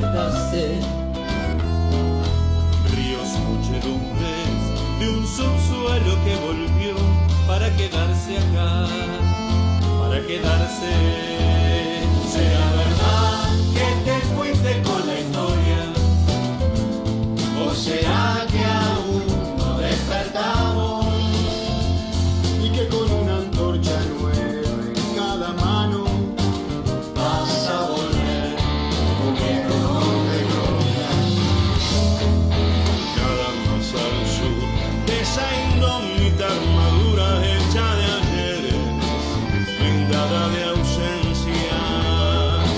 dejaste. Ríos, muchedumbres de un subsuelo que volvió para quedarse acá, para quedarse. ¿Será verdad que te fuiste con la historia? ¿O será que aún no despertamos? Y que con una antorcha nueva en cada mano Vas a volver comiendo de gloria. Nada más al sur de esa indómita armadura hecha de ayeres, blindada de ausencias,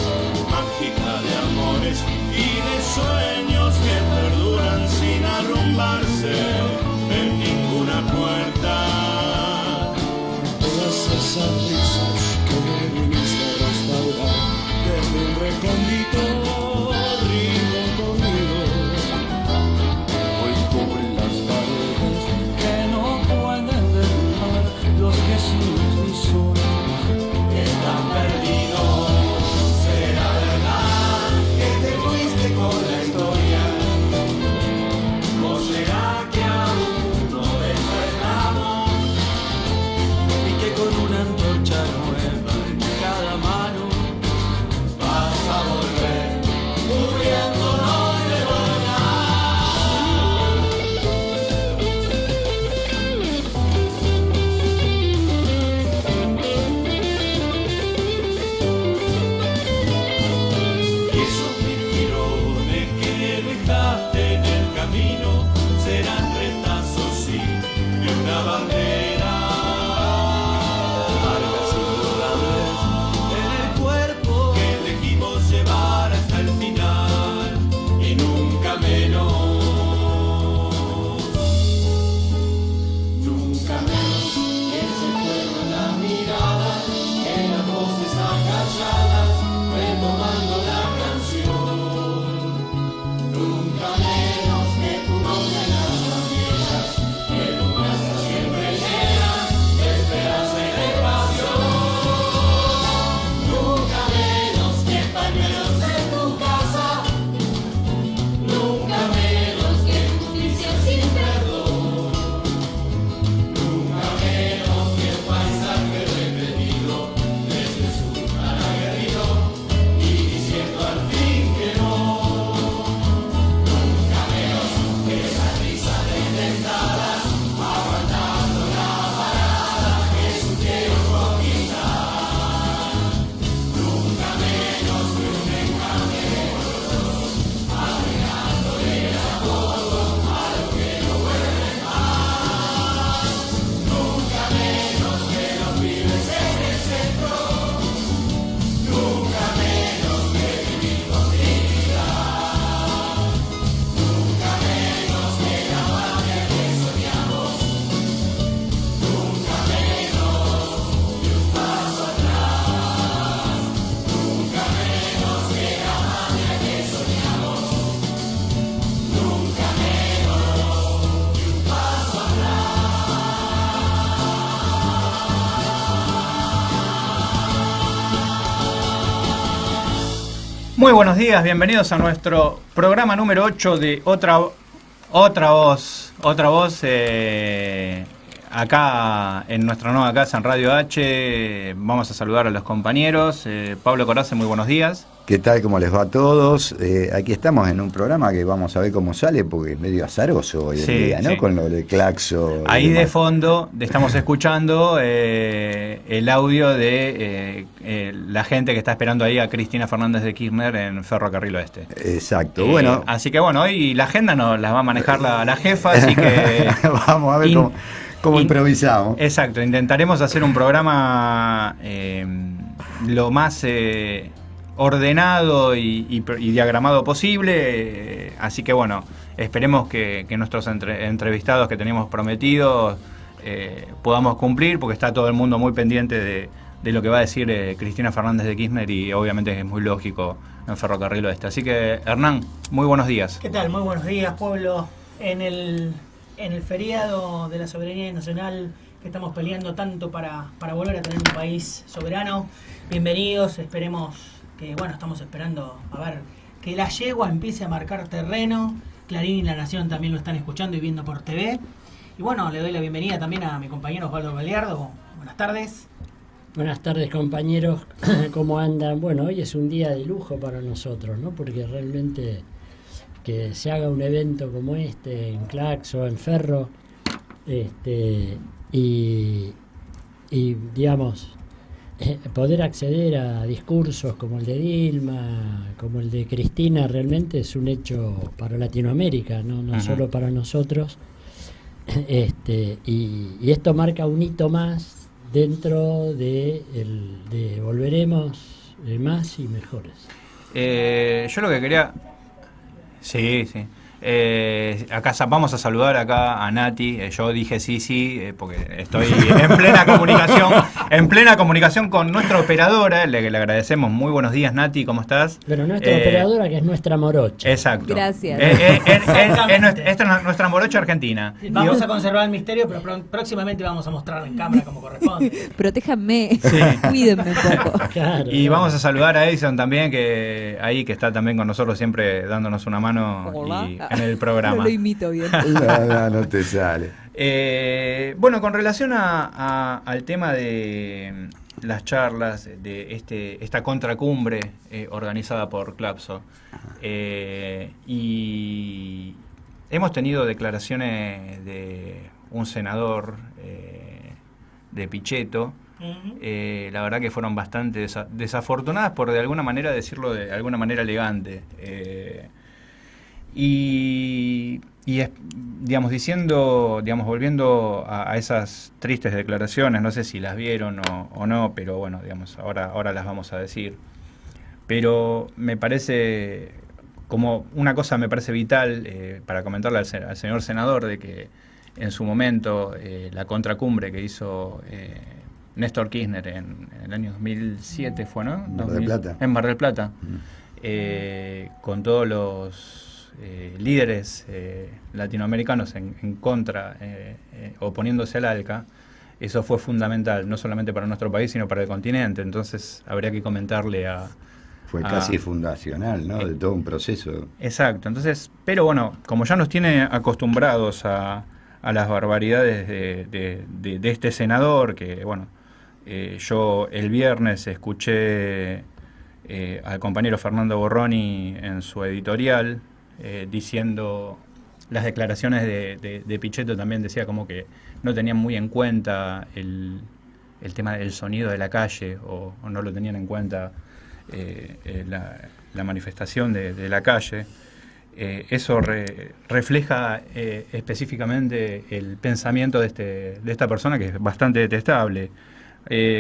mágica de amores y de sueños que perduran sin arrumbarse en ninguna puerta. todas esas risas que me viniste a restaurar desde un recóndito río conmigo. Hoy cubren las paredes que no pueden derribar los que sin mi sueño Están perdidos. ¿Será verdad que te fuiste con la historia? ¿O será que aún no despertamos? y que con una antorcha nueva en cada mano Vas a volver muriéndonos de gloria. Y esos mentirones que dejaste en el camino serán retazos, sí, de una bandera. Marcas indudables en el cuerpo que elegimos llevar hasta el final y nunca menos. Nunca menos que se fueron las miradas, que las voces acalladas retomando la canción. Nunca menos que tu novia en las banderas, que tu casa siempre llena de esperanza y de pasión. Nunca menos que pañuelos en tu casa, nunca menos que justicia sin perdón. Nunca menos que el paisaje repetido desde su lugar aguerrido y diciendo al fin que no. Nunca menos que esa risa desdentada aguantando la parada que supieron conquistar. Nunca menos que un enjambre de otros agregándole el apodo a lo que no vuelve más. Nunca menos que los pibes en el centro. Nunca menos que vivir con dignidad. Nunca menos que la patria que soñamos. Nunca menos que un paso atrás. Nunca menos que la patria que soñamos. Nunca menos que un paso atrás. Muy buenos días, bienvenidos a nuestro programa número 8 de Otra Voz, acá en nuestra nueva casa en Radio H. Vamos a saludar a los compañeros. Pablo Corazza, muy buenos días. ¿Qué tal? ¿Cómo les va a todos? Aquí estamos en un programa que vamos a ver cómo sale, porque es medio azaroso hoy en Sí, día, ¿no? sí. Con lo del claxo. Ahí y de demás. fondo estamos escuchando el audio de la gente que está esperando ahí a Cristina Fernández de Kirchner en Ferrocarril Oeste. Exacto, bueno. Así que bueno, hoy la agenda nos la va a manejar la jefa, así que vamos a ver cómo improvisamos. Exacto, intentaremos hacer un programa lo más ordenado y diagramado posible, así que bueno, esperemos que nuestros entrevistados que teníamos prometidos podamos cumplir, porque está todo el mundo muy pendiente de lo que va a decir Cristina Fernández de Kirchner, y obviamente es muy lógico en Ferrocarril Oeste. Así que, Hernán, muy buenos días. ¿Qué tal? Muy buenos días, pueblo. En el feriado de la soberanía nacional que estamos peleando tanto para volver a tener un país soberano, bienvenidos. Esperemos que, bueno, estamos esperando a ver que la yegua empiece a marcar terreno. Clarín y La Nación también lo están escuchando y viendo por TV. Y bueno, le doy la bienvenida también a mi compañero Osvaldo Galeardo. Buenas tardes. Buenas tardes, compañeros. ¿Cómo andan? Bueno, hoy es un día de lujo para nosotros, ¿no? Porque realmente que se haga un evento como este en Claxo, en Ferro, y digamos, poder acceder a discursos como el de Dilma, como el de Cristina, realmente es un hecho para Latinoamérica, no solo para nosotros. Y esto marca un hito más dentro de volveremos más y mejores. Yo lo que quería... Sí. Acá vamos a saludar acá a Nati. Yo dije sí, porque estoy en plena comunicación con nuestra operadora, le agradecemos. Muy buenos días, Nati, ¿cómo estás? Pero nuestra operadora, que es nuestra morocha. Exacto. Gracias. Esta es nuestra morocha argentina. Vamos a conservar el misterio, pero próximamente vamos a mostrarlo en cámara como corresponde. Protéjanme, cuídenme un poco. Claro, y vamos a saludar a Edison también, que está también con nosotros siempre dándonos una mano. Hola. En el programa. No lo imito bien. No te sale. Bueno, con relación al tema de las charlas, de esta contracumbre organizada por Claxo, y hemos tenido declaraciones de un senador de Pichetto. La verdad que fueron bastante desafortunadas, por de alguna manera decirlo de alguna manera elegante. Digamos, volviendo a esas tristes declaraciones, no sé si las vieron o no, pero bueno, digamos, ahora las vamos a decir. Pero me parece, como una cosa me parece vital para comentarle al señor senador, de que en su momento la contracumbre que hizo Néstor Kirchner en el año 2007 fue, ¿no? Mar del Plata. En Mar del Plata, con todos los líderes latinoamericanos en contra, oponiéndose al ALCA. Eso fue fundamental, no solamente para nuestro país, sino para el continente. Entonces habría que comentarle Fue casi fundacional, ¿no? De todo un proceso. Exacto. Entonces, pero bueno, como ya nos tiene acostumbrados a las barbaridades de este senador, que bueno, yo el viernes escuché al compañero Fernando Borroni en su editorial, diciendo las declaraciones de Pichetto, también decía como que no tenían muy en cuenta el tema del sonido de la calle, o no lo tenían en cuenta la manifestación de la calle. Eso refleja específicamente el pensamiento de esta persona, que es bastante detestable.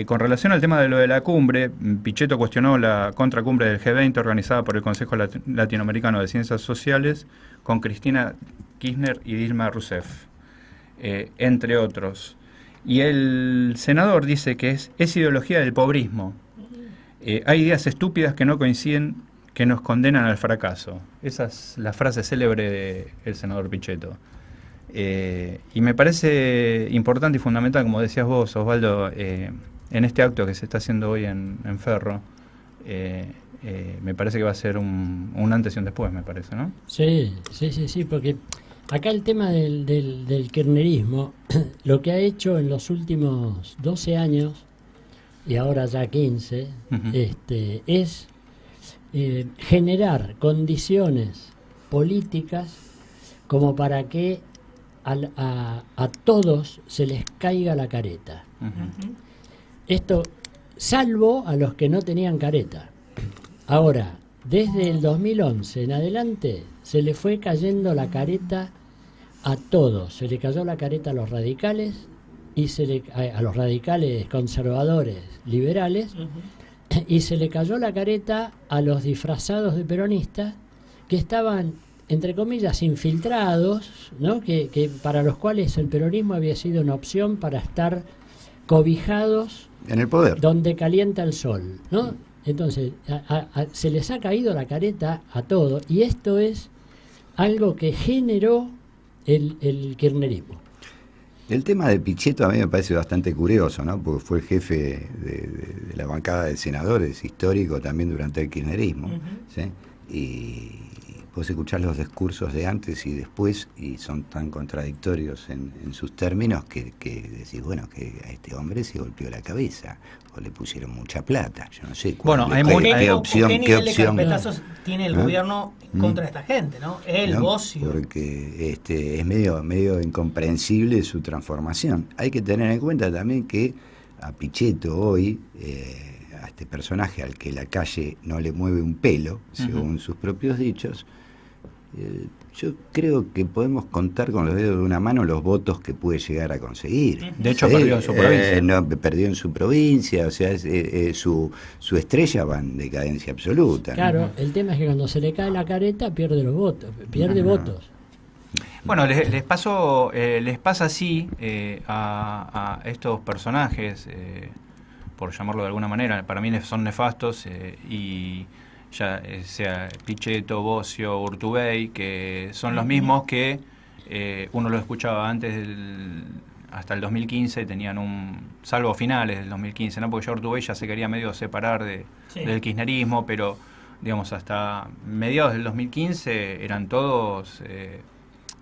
Con relación al tema de lo de la cumbre, Pichetto cuestionó la contracumbre del G20 organizada por el Consejo Latinoamericano de Ciencias Sociales con Cristina Kirchner y Dilma Rousseff, entre otros. Y el senador dice que es ideología del pobrismo. Hay ideas estúpidas que no coinciden, que nos condenan al fracaso. Esa es la frase célebre del senador Pichetto. Y me parece importante y fundamental, como decías vos, Osvaldo, en este acto que se está haciendo hoy en Ferro, me parece que va a ser un antes y un después, me parece, ¿no? Sí, porque acá el tema del kirchnerismo, lo que ha hecho en los últimos 12 años, y ahora ya 15, es generar condiciones políticas como para que a todos se les caiga la careta. Esto, salvo a los que no tenían careta. Ahora, desde el 2011 en adelante, se le fue cayendo la careta a todos. Se le cayó la careta a los radicales, y a los radicales conservadores, liberales, y se le cayó la careta a los disfrazados de peronistas, que estaban, entre comillas, infiltrados, ¿no? Que para los cuales el peronismo había sido una opción para estar cobijados en el poder, donde calienta el sol, ¿no? Entonces, se les ha caído la careta a todo, y esto es algo que generó el kirchnerismo. El tema de Pichetto a mí me parece bastante curioso, ¿no? Porque fue el jefe de la bancada de senadores, histórico también durante el kirchnerismo, ¿sí? y vos escuchás los discursos de antes y después y son tan contradictorios en sus términos que decís, bueno, que a este hombre se golpeó la cabeza o le pusieron mucha plata, yo no sé Bueno, hay qué opción ¿Qué nivel de carpetazos tiene el gobierno contra esta gente, no? El Bossio. Porque es medio incomprensible su transformación. Hay que tener en cuenta también que a Pichetto hoy, a este personaje al que la calle no le mueve un pelo, según sus propios dichos, yo creo que podemos contar con los dedos de una mano los votos que puede llegar a conseguir. De hecho, perdió en su provincia. Perdió en su provincia, o sea, su estrella va en decadencia absoluta. Claro, el tema es que cuando se le cae la careta pierde los votos, pierde votos. Bueno, les pasa así a estos personajes, por llamarlo de alguna manera, para mí son nefastos y ya sea Pichetto, Bossio, Urtubey, que son los mismos que uno lo escuchaba antes hasta el 2015, tenían salvo finales del 2015, ¿no? Porque ya Urtubey ya se quería medio separar del kirchnerismo, pero digamos hasta mediados del 2015 eran todos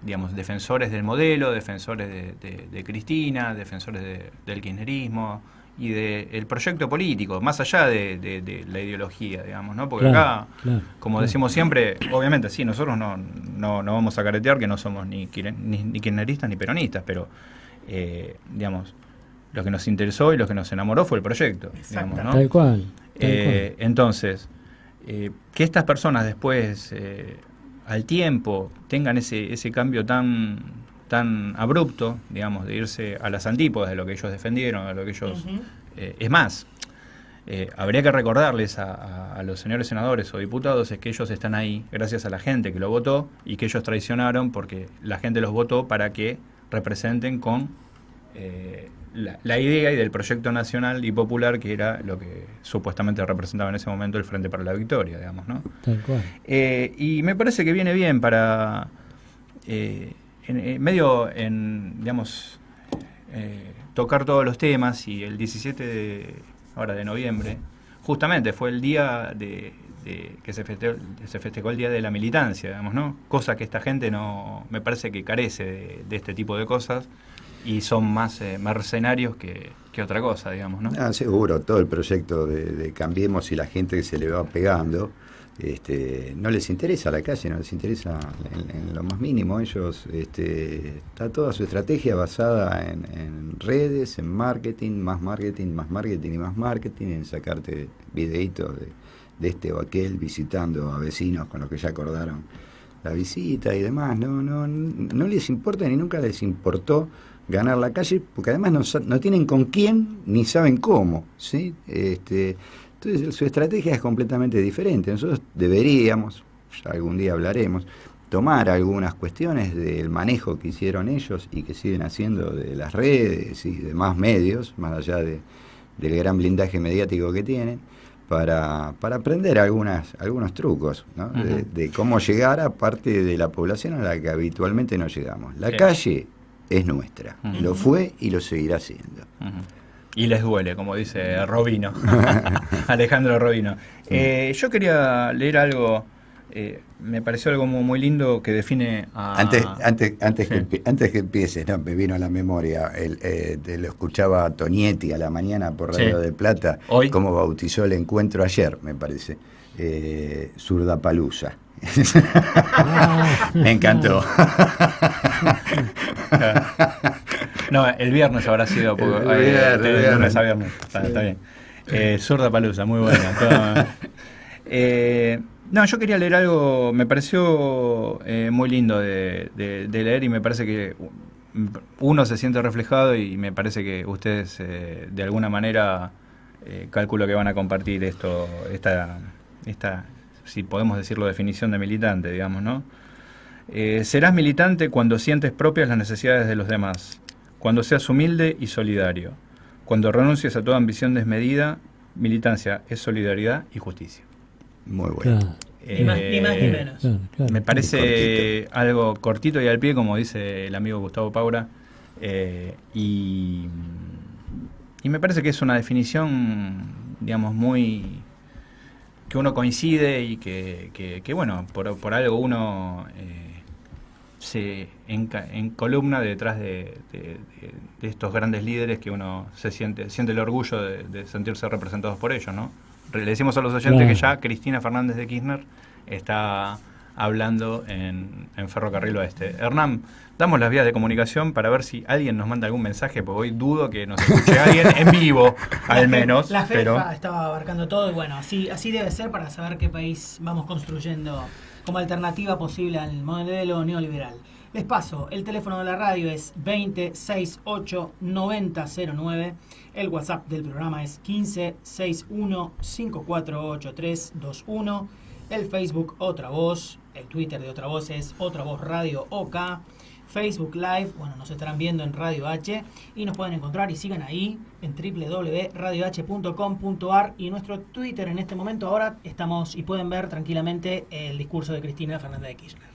digamos defensores del modelo, defensores de Cristina, defensores del kirchnerismo y del proyecto político, más allá de la ideología, digamos, ¿no? Porque acá, como decimos siempre, obviamente sí, nosotros no vamos a caretear que no somos ni kirchneristas ni peronistas, pero digamos, lo que nos interesó y lo que nos enamoró fue el proyecto, digamos, ¿no? Tal cual. Entonces, que estas personas después, al tiempo, tengan ese cambio tan abrupto, digamos, de irse a las antípodas de lo que ellos defendieron, a lo que ellos... es más, habría que recordarles a los señores senadores o diputados es que ellos están ahí gracias a la gente que lo votó y que ellos traicionaron porque la gente los votó para que representen con la idea y del proyecto nacional y popular que era lo que supuestamente representaba en ese momento el Frente para la Victoria, digamos, ¿no? Tal cual. Y me parece que viene bien para... digamos, tocar todos los temas y el 17 de noviembre, justamente fue el día que se festejó el Día de la Militancia, digamos, ¿no? Cosa que esta gente no, me parece que carece de este tipo de cosas y son más mercenarios que otra cosa, digamos, ¿no? Seguro, todo el proyecto de Cambiemos y la gente que se le va pegando, no les interesa la calle, no les interesa en lo más mínimo. Ellos, está toda su estrategia basada en redes, en marketing, más marketing, más marketing y más marketing, en sacarte videitos de este o aquel visitando a vecinos con los que ya acordaron la visita y demás. No les importa ni nunca les importó ganar la calle, porque además no tienen con quién ni saben cómo, ¿sí? Entonces su estrategia es completamente diferente. Nosotros deberíamos, ya algún día hablaremos, tomar algunas cuestiones del manejo que hicieron ellos y que siguen haciendo de las redes y demás medios, más allá del gran blindaje mediático que tienen, para aprender algunos trucos, ¿no? De cómo llegar a parte de la población a la que habitualmente no llegamos. La calle es nuestra, lo fue y lo seguirá siendo. Y les duele, como dice Robino, Alejandro Robino. Yo quería leer algo, me pareció algo muy lindo que define a... Antes que empieces, no, me vino a la memoria, lo escuchaba a Tonietti a la mañana por Radio del Plata, ¿Hoy? Cómo bautizó el encuentro ayer, me parece, Zurdapalusa. Me encantó. No, el viernes habrá sido de lunes a viernes. Está bien. Zurdapalusa, muy buena. No, yo quería leer algo, me pareció muy lindo de leer y me parece que uno se siente reflejado y me parece que ustedes de alguna manera calculo que van a compartir esta si podemos decirlo, definición de militante, digamos, ¿no? Serás militante cuando sientes propias las necesidades de los demás, cuando seas humilde y solidario, cuando renuncies a toda ambición desmedida. Militancia es solidaridad y justicia. Muy bueno. Claro. Ni más ni menos. Claro. Me parece algo cortito y al pie, como dice el amigo Gustavo Paura, y me parece que es una definición, digamos, muy uno coincide y que bueno, por algo uno se encolumna detrás de estos grandes líderes que uno siente el orgullo de sentirse representados por ellos, ¿no? Le decimos a los oyentes que ya Cristina Fernández de Kirchner está hablando en Ferrocarril Oeste. Hernán, damos las vías de comunicación para ver si alguien nos manda algún mensaje, porque hoy dudo que nos escuche alguien en vivo, al menos. La FEFA estaba abarcando todo y bueno, así debe ser para saber qué país vamos construyendo como alternativa posible al modelo neoliberal. Les paso, el teléfono de la radio es 2068-9009, el WhatsApp del programa es 1561-548321, el Facebook Otra Voz, el Twitter de Otra Voz es Otra Voz Radio OK, Facebook Live, bueno, nos estarán viendo en Radio H y nos pueden encontrar y sigan ahí en www.radioh.com.ar y nuestro Twitter en este momento ahora estamos y pueden ver tranquilamente el discurso de Cristina Fernández de Kirchner.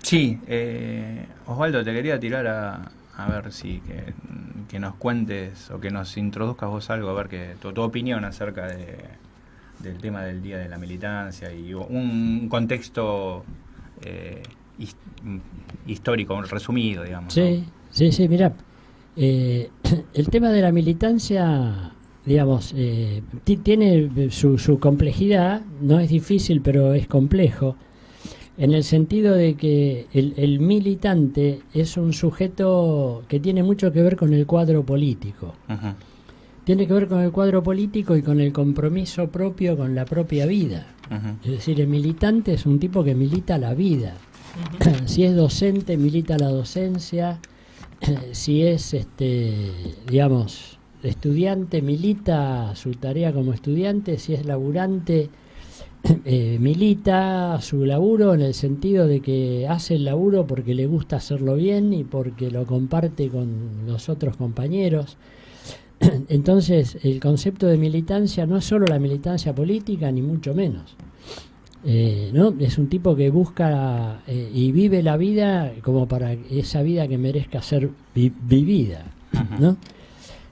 Sí, Osvaldo, te quería tirar a ver si que nos cuentes o que nos introduzcas vos algo, a ver que tu opinión acerca del tema del Día de la Militancia y un contexto histórico resumido, digamos. Sí, ¿no? Sí, mirá, el tema de la militancia, digamos, tiene su complejidad, no es difícil, pero es complejo, en el sentido de que el militante es un sujeto que tiene mucho que ver con el cuadro político. Uh-huh. Tiene que ver con el cuadro político y con el compromiso propio con la propia vida. Uh-huh. Es decir, el militante es un tipo que milita la vida. Uh-huh. Si es docente, milita la docencia. Si es, digamos, estudiante, milita su tarea como estudiante. Si es laburante, milita su laburo en el sentido de que hace el laburo porque le gusta hacerlo bien y porque lo comparte con los otros compañeros. Entonces, el concepto de militancia no es solo la militancia política, ni mucho menos. ¿No? Es un tipo que busca y vive la vida como para esa vida que merezca ser vivida, ¿no?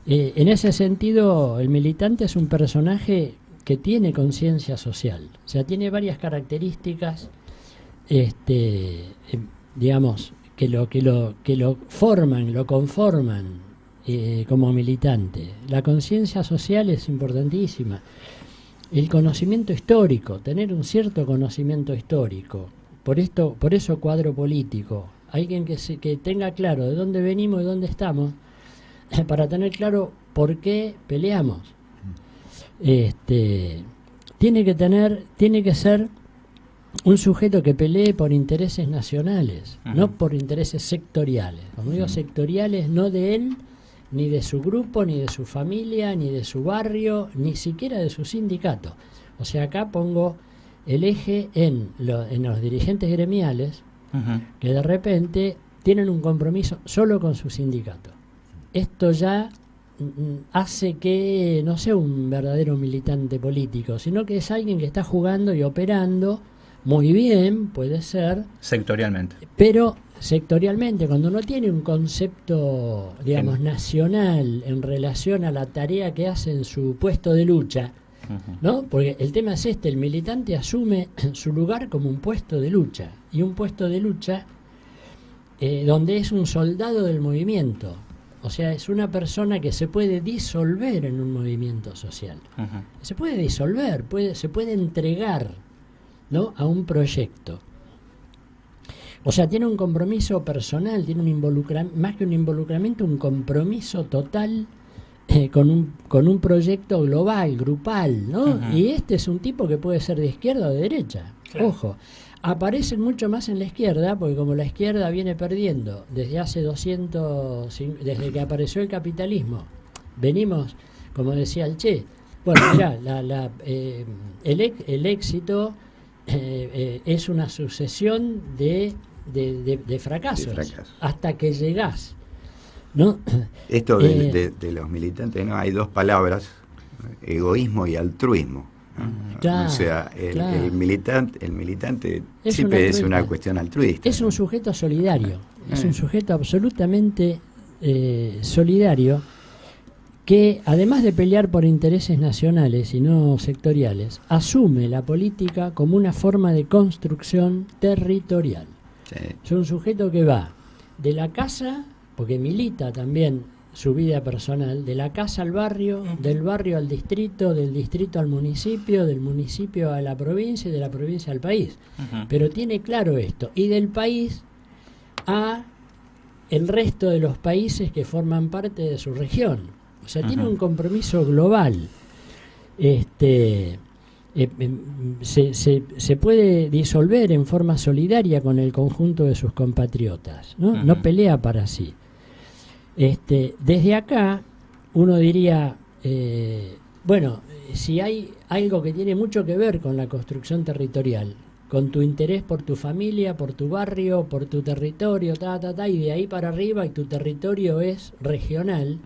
En ese sentido, el militante es un personaje que tiene conciencia social, o sea, tiene varias características, digamos, que lo forman, lo conforman como militante. La conciencia social es importantísima. El conocimiento histórico, tener un cierto conocimiento histórico. Por eso cuadro político. Alguien que tenga claro de dónde venimos y dónde estamos, para tener claro por qué peleamos. Tiene que ser un sujeto que pelee por intereses nacionales, uh-huh, no por intereses sectoriales. Como digo, sectoriales no de él, ni de su grupo, ni de su familia, ni de su barrio, ni siquiera de su sindicato. O sea, acá pongo el eje en los dirigentes gremiales, uh-huh, que de repente tienen un compromiso solo con su sindicato. Esto ya hace que no sea un verdadero militante político, sino que es alguien que está jugando y operando muy bien, puede ser. Sectorialmente. Pero sectorialmente, cuando no tiene un concepto, digamos, nacional en relación a la tarea que hace en su puesto de lucha, uh-huh, ¿no? Porque el tema es el militante asume su lugar como un puesto de lucha, y un puesto de lucha donde es un soldado del movimiento. O sea, es una persona que se puede disolver en un movimiento social. Uh-huh. Se puede disolver, se puede entregar, ¿no?, a un proyecto. O sea, tiene un compromiso personal, tiene un involucramiento, más que un involucramiento, un compromiso total con un proyecto global, grupal, ¿no? Uh-huh. Y es un tipo que puede ser de izquierda o de derecha. Claro. Ojo, aparecen mucho más en la izquierda, porque como la izquierda viene perdiendo desde hace desde que apareció el capitalismo, venimos, como decía el Che, bueno, mirá, el éxito es una sucesión de fracasos, hasta que llegás, ¿no? Esto de los militantes, ¿no? Hay dos palabras, egoísmo y altruismo, ¿no? Claro, o sea, el militante es siempre es una cuestión altruista. Es un sujeto solidario, es un sujeto absolutamente solidario, que además de pelear por intereses nacionales y no sectoriales, asume la política como una forma de construcción territorial. Sí. Es un sujeto que va de la casa, porque milita también su vida personal, de la casa al barrio, del barrio al distrito, del distrito al municipio, del municipio a la provincia y de la provincia al país. Pero tiene claro esto, y del país a el resto de los países que forman parte de su región. O sea, tiene un compromiso global. Se puede disolver en forma solidaria con el conjunto de sus compatriotas, ¿no? No pelea para sí. Desde acá uno diría, bueno, si hay algo que tiene mucho que ver con la construcción territorial, con tu interés por tu familia, por tu barrio, por tu territorio, y de ahí para arriba, y tu territorio es regional,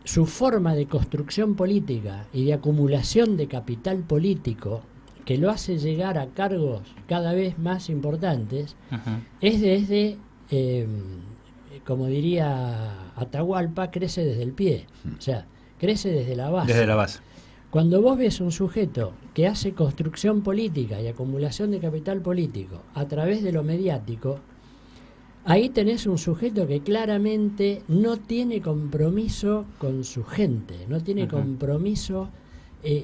su forma de construcción política y de acumulación de capital político que lo hace llegar a cargos cada vez más importantes es desde, como diría Atahualpa, crece desde el pie, o sea, crece desde la base. Desde la base. Cuando vos ves un sujeto que hace construcción política y acumulación de capital político a través de lo mediático, ahí tenés un sujeto que claramente no tiene compromiso con su gente, no tiene compromiso,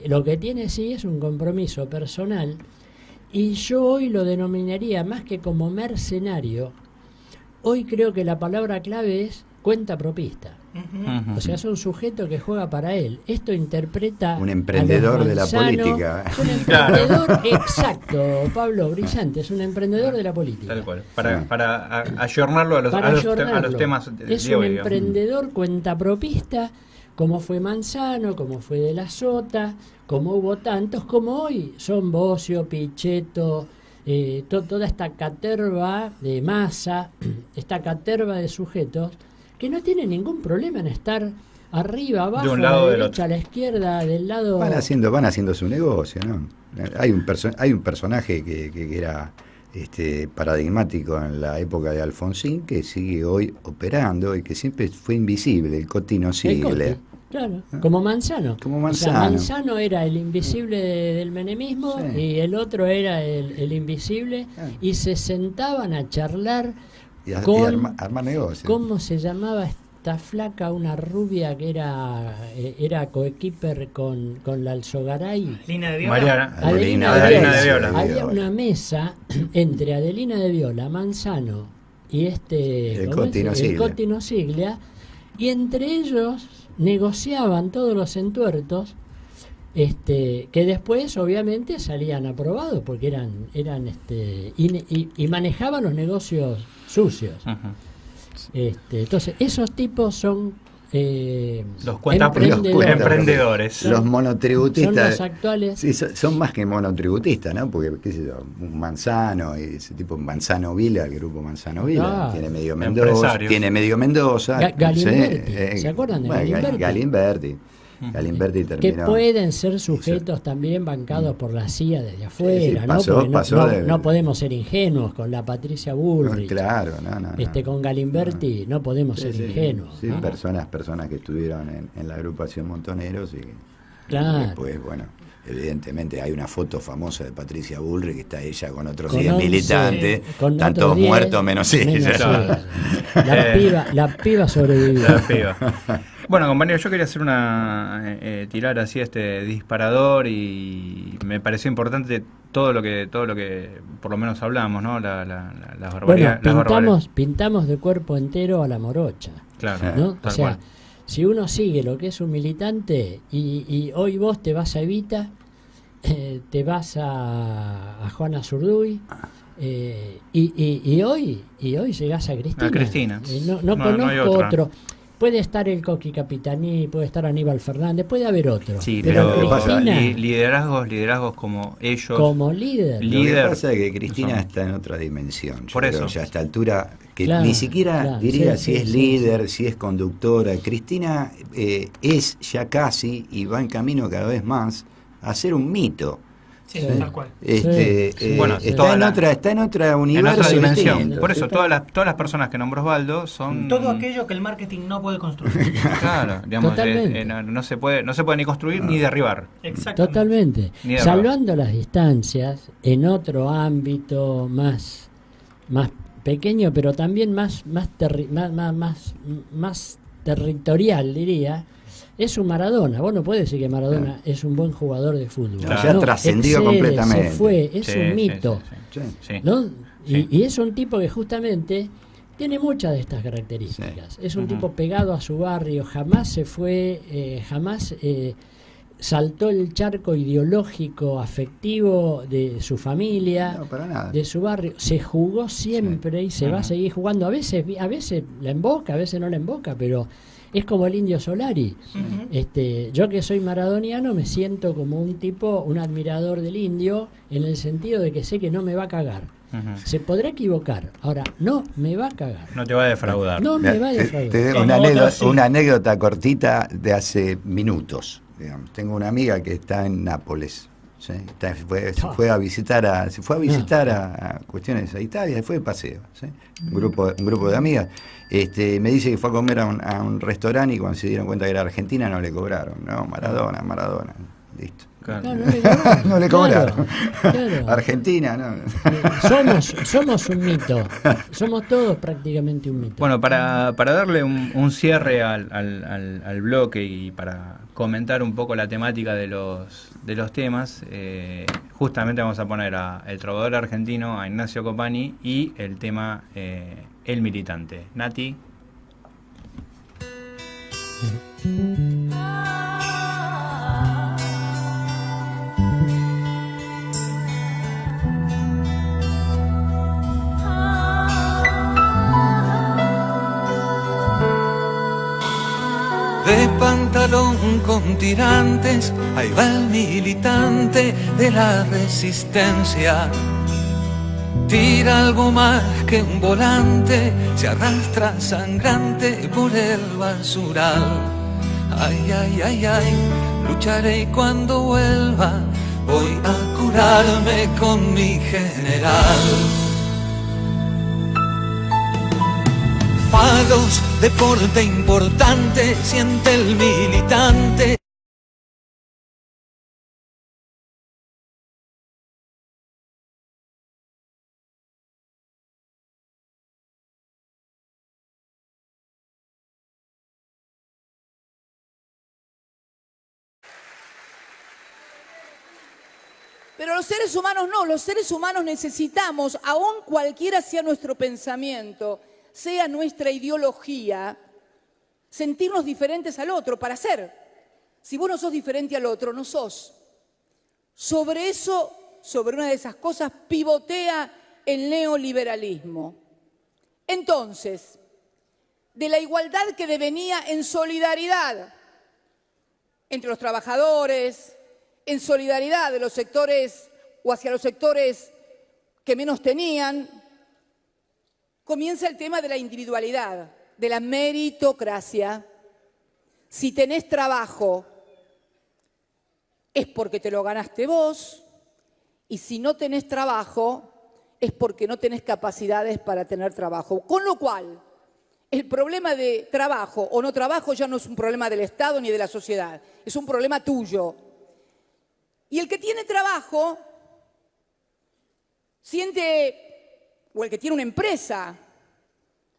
lo que tiene sí es un compromiso personal, y yo hoy lo denominaría más que como mercenario, hoy creo que la palabra clave es cuenta propista. O sea, es un sujeto que juega para él. Esto interpreta un emprendedor de la política. Es un emprendedor, exacto, Pablo, brillante, es un emprendedor de la política. Tal cual. Para ayornarlo a los temas de es hoy. Un emprendedor cuentapropista, como fue Manzano, como fue De la Sota, como hubo tantos, como hoy son Bocio, Pichetto, toda esta caterva de masa, esta caterva de sujetos que no tienen ningún problema en estar arriba, abajo, de un lado, a la derecha, a la izquierda, del lado... Van haciendo su negocio, ¿no? Hay un personaje que era paradigmático en la época de Alfonsín, que sigue hoy operando y que siempre fue invisible, el Coti no sigue. Claro, como Manzano. Como O sea, Manzano. Manzano era el invisible del menemismo, Sí. y el otro era el invisible, y se sentaban a charlar Y con... armar negocios. ¿Cómo se llamaba esta flaca, una rubia que era coequiper con la Alzogaray? Lina de Viola. Mariana. Adelina Adelina de Viola. de Viola. Había una mesa entre Adelina de Viola, Manzano y El ¿cómo es? Coti Nosiglia. El Coti Nosiglia, y entre ellos negociaban todos los entuertos, que después obviamente salían aprobados porque eran y manejaban los negocios sucios. Entonces esos tipos son Los emprendedores. Los monotributistas. Son los actuales. Sí, son más que monotributistas, ¿no? Porque, qué sé yo, un Manzano, y ese tipo Manzano Vila, el grupo Manzano Vila, tiene medio Mendoza. Galimberti, sí, ¿se acuerdan de Galimberti? Galimberti Que terminó. pueden ser sujetos también bancados por la CIA desde afuera, Sí, ¿no? Porque pasó de- no podemos ser ingenuos con la Patricia Bullrich. Claro, no. Con Galimberti no podemos ser ingenuos. Sí, ¿no? personas que estuvieron en la agrupación Montoneros y Claro. después, bueno, evidentemente hay una foto famosa de Patricia Bullrich que está ella con otros Con 10 11, militantes, con están otros todos 10, muertos menos ella. La piba sobrevivió. La piba. Bueno, compañero, yo quería hacer tirar así disparador, y me pareció importante todo lo que por lo menos hablamos, ¿no? Las Bueno, barbaridades. pintamos de cuerpo entero a la morocha. Claro, ¿no? O tal sea, cual. si uno sigue lo que es un militante y hoy vos te vas a Evita, te vas a Juana Zurduy, y hoy llegás a Cristina. A Cristina. No No hay conozco otra. otro. Puede estar el Coqui Capitaní, puede estar Aníbal Fernández, puede haber otro. Sí, pero pero Cristina, liderazgos como ellos. como líder. Lo líder, que pasa es que Cristina son. está en otra dimensión. Yo Por creo eso. ya a esta altura, que Claro, ni siquiera claro, diría sí, si sí, es sí, líder, si es conductora. Cristina es ya casi, y va en camino cada vez más, a ser un mito. Sí, Sí. tal cual. Bueno, está en otra universo en otra dimensión. distinto. Por eso, todas las personas que nombró Osvaldo son... Todo aquello que el marketing no puede construir. Claro, digamos, Totalmente. no se puede ni construir ni derribar. Exactamente. Totalmente. Ni de Salvando las distancias, en otro ámbito más pequeño, pero también más territorial, diría, es un Maradona. Vos no podés decir que Maradona es un buen jugador de fútbol. Claro. Ya trascendió excede, completamente. Se fue, es Sí, un sí, mito. sí, sí. ¿No? Sí. Y es un tipo que justamente tiene muchas de estas características. Es un tipo pegado a su barrio, jamás se fue, jamás saltó el charco ideológico, afectivo de su familia, No, para nada. de su barrio. Se jugó siempre y se va a seguir jugando. A veces la emboca, a veces no la emboca, pero es como el Indio Solari. Yo que soy maradoniano me siento como un tipo, un admirador del Indio, en el sentido de que sé que no me va a cagar. Se podrá equivocar, ahora no me va a cagar. No te va a defraudar. No me va a defraudar. Te doy una anécdota cortita de hace minutos. Digamos. Tengo una amiga que está en Nápoles. ¿Sí? Se fue a visitar a cuestiones a Italia, fue de paseo. ¿Sí? Un grupo de amigas. Me dice que fue a comer a un restaurante y cuando se dieron cuenta que era Argentina no le cobraron. No, Maradona. Listo. Claro. No le cobraron. Claro. Argentina, no. Somos un mito. Somos todos prácticamente un mito. Bueno, para darle un cierre al bloque y para comentar un poco la temática de los temas, justamente vamos a poner a El Trovador Argentino, a Ignacio Copani y el tema El Militante. Nati. De pantalón con tirantes, ahí va el militante de la resistencia. Tira algo más que un volante, se arrastra sangrante por el basural. Ay, ay, ay, ay, lucharé y cuando vuelva voy a curarme con mi general. Palos, deporte importante, siente el militante. Pero los seres humanos no, los seres humanos necesitamos, aun cualquiera sea nuestro pensamiento, sea nuestra ideología, sentirnos diferentes al otro para ser. Si vos no sos diferente al otro, no sos. Sobre eso, sobre una de esas cosas, pivotea el neoliberalismo. Entonces, de la igualdad que devenía en solidaridad entre los trabajadores, en solidaridad de los sectores o hacia los sectores que menos tenían, comienza el tema de la individualidad, de la meritocracia. Si tenés trabajo, es porque te lo ganaste vos, y si no tenés trabajo, es porque no tenés capacidades para tener trabajo. Con lo cual, el problema de trabajo o no trabajo ya no es un problema del Estado ni de la sociedad, es un problema tuyo. Y el que tiene trabajo siente, o el que tiene una empresa,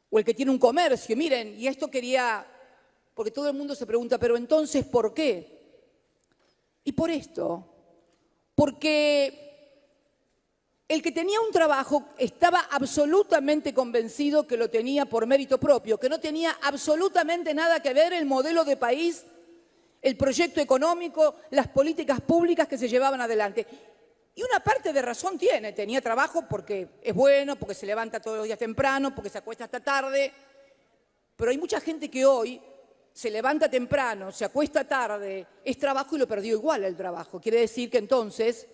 o el que tiene un comercio, miren, y esto quería, porque todo el mundo se pregunta, pero entonces, ¿por qué? Y por esto, porque el que tenía un trabajo estaba absolutamente convencido que lo tenía por mérito propio, que no tenía absolutamente nada que ver el modelo de país, el proyecto económico, las políticas públicas que se llevaban adelante. Y una parte de razón tiene, tenía trabajo porque es bueno, porque se levanta todos los días temprano, porque se acuesta hasta tarde, pero hay mucha gente que hoy se levanta temprano, se acuesta tarde, es trabajo y lo perdió igual el trabajo. Quiere decir que entonces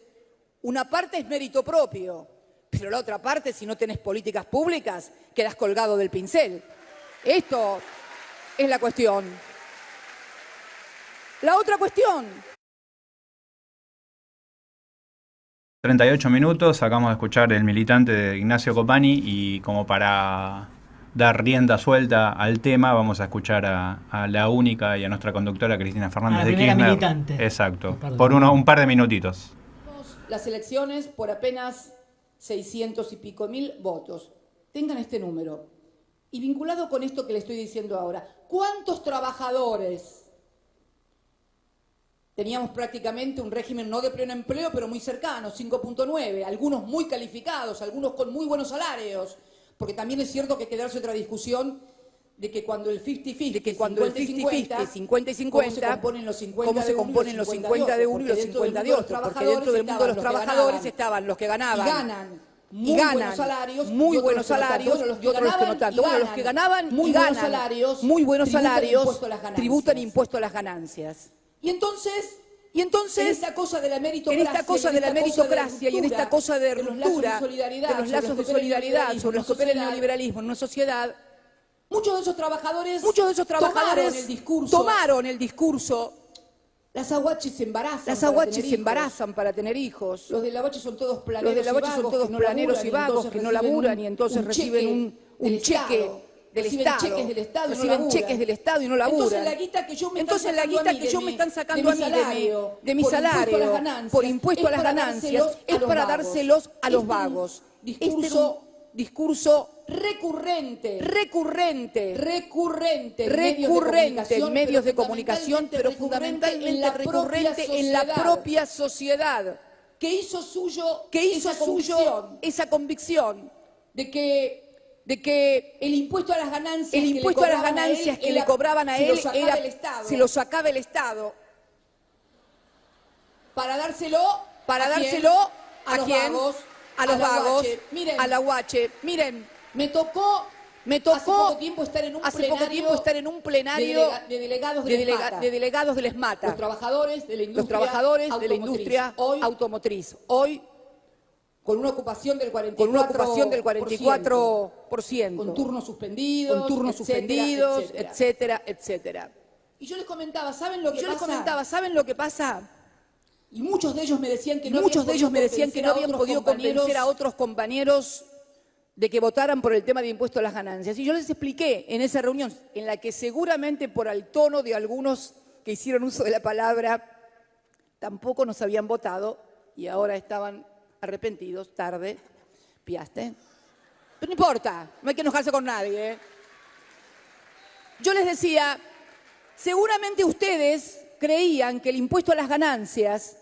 una parte es mérito propio, pero la otra parte, si no tenés políticas públicas, quedás colgado del pincel. Esto es la cuestión. La otra cuestión 38 minutos, acabamos de escuchar El militante de Ignacio Copani y como para dar rienda suelta al tema vamos a escuchar a la única y a nuestra conductora Cristina Fernández de Kirchner. Militante. Exacto, por un par de minutitos. Las elecciones por apenas 600 y pico mil votos. Tengan este número. Y vinculado con esto que le estoy diciendo ahora, ¿cuántos trabajadores? Teníamos prácticamente un régimen no de pleno empleo, pero muy cercano, 5.9, algunos muy calificados, algunos con muy buenos salarios, porque también es cierto que hay que darse otra discusión de que cuando el 50-50, de que cuando el 50-50, 50 y 50, cómo se componen los 50 de uno y los 50 de otro, porque dentro del mundo de los trabajadores estaban los que ganaban y ganan muy buenos salarios y otros los que no tanto. Bueno, los que ganaban muy y buenos ganan salarios, muy buenos salarios tributan impuesto a las ganancias. Y entonces, en esta cosa de la meritocracia, y en esta cosa de ruptura, de los lazos de solidaridad sobre los que opera el neoliberalismo en una sociedad, muchos de esos trabajadores tomaron el discurso. Las aguaches se embarazan para tener hijos. Los de la Bache son todos planeros y vagos que no laburan y entonces reciben un cheque del Estado. Reciben cheques del Estado y no laburan. Entonces la guita que yo me están sacando a mí de mi salario por impuesto a las ganancias es para dárselos a los vagos. Discurso recurrente en medios de comunicación, pero fundamentalmente recurrente en la propia sociedad, que hizo suyo esa convicción de que el impuesto a las ganancias que le cobraban a él se lo sacaba el Estado para dárselo a los vagos, a la Huache. Miren, me tocó hace poco tiempo estar en un plenario de delegados del ESMATA, los trabajadores de la industria automotriz. Hoy con una ocupación del 44%, con turnos suspendidos, etcétera. Y yo les comentaba, ¿saben lo que pasa? Y muchos de ellos me decían que no habían podido convencer a otros compañeros de que votaran por el tema de impuesto a las ganancias. Y yo les expliqué en esa reunión, en la que seguramente por el tono de algunos que hicieron uso de la palabra, tampoco nos habían votado y ahora estaban arrepentidos, tarde, piaste. Pero no importa, no hay que enojarse con nadie. Yo les decía, seguramente ustedes creían que el impuesto a las ganancias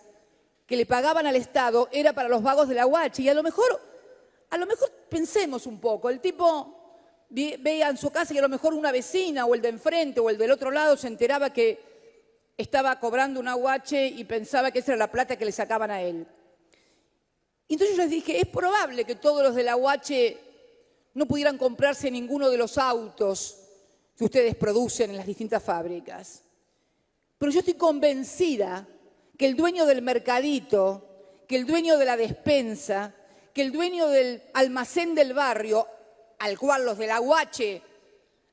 que le pagaban al Estado era para los vagos de la Huachi, y a lo mejor pensemos un poco. El tipo veía en su casa y a lo mejor una vecina o el de enfrente o el del otro lado se enteraba que estaba cobrando una Huache y pensaba que esa era la plata que le sacaban a él. Y entonces yo les dije, es probable que todos los de la Huache no pudieran comprarse ninguno de los autos que ustedes producen en las distintas fábricas. Pero yo estoy convencida que el dueño del mercadito, que el dueño de la despensa, que el dueño del almacén del barrio, al cual los de la Huache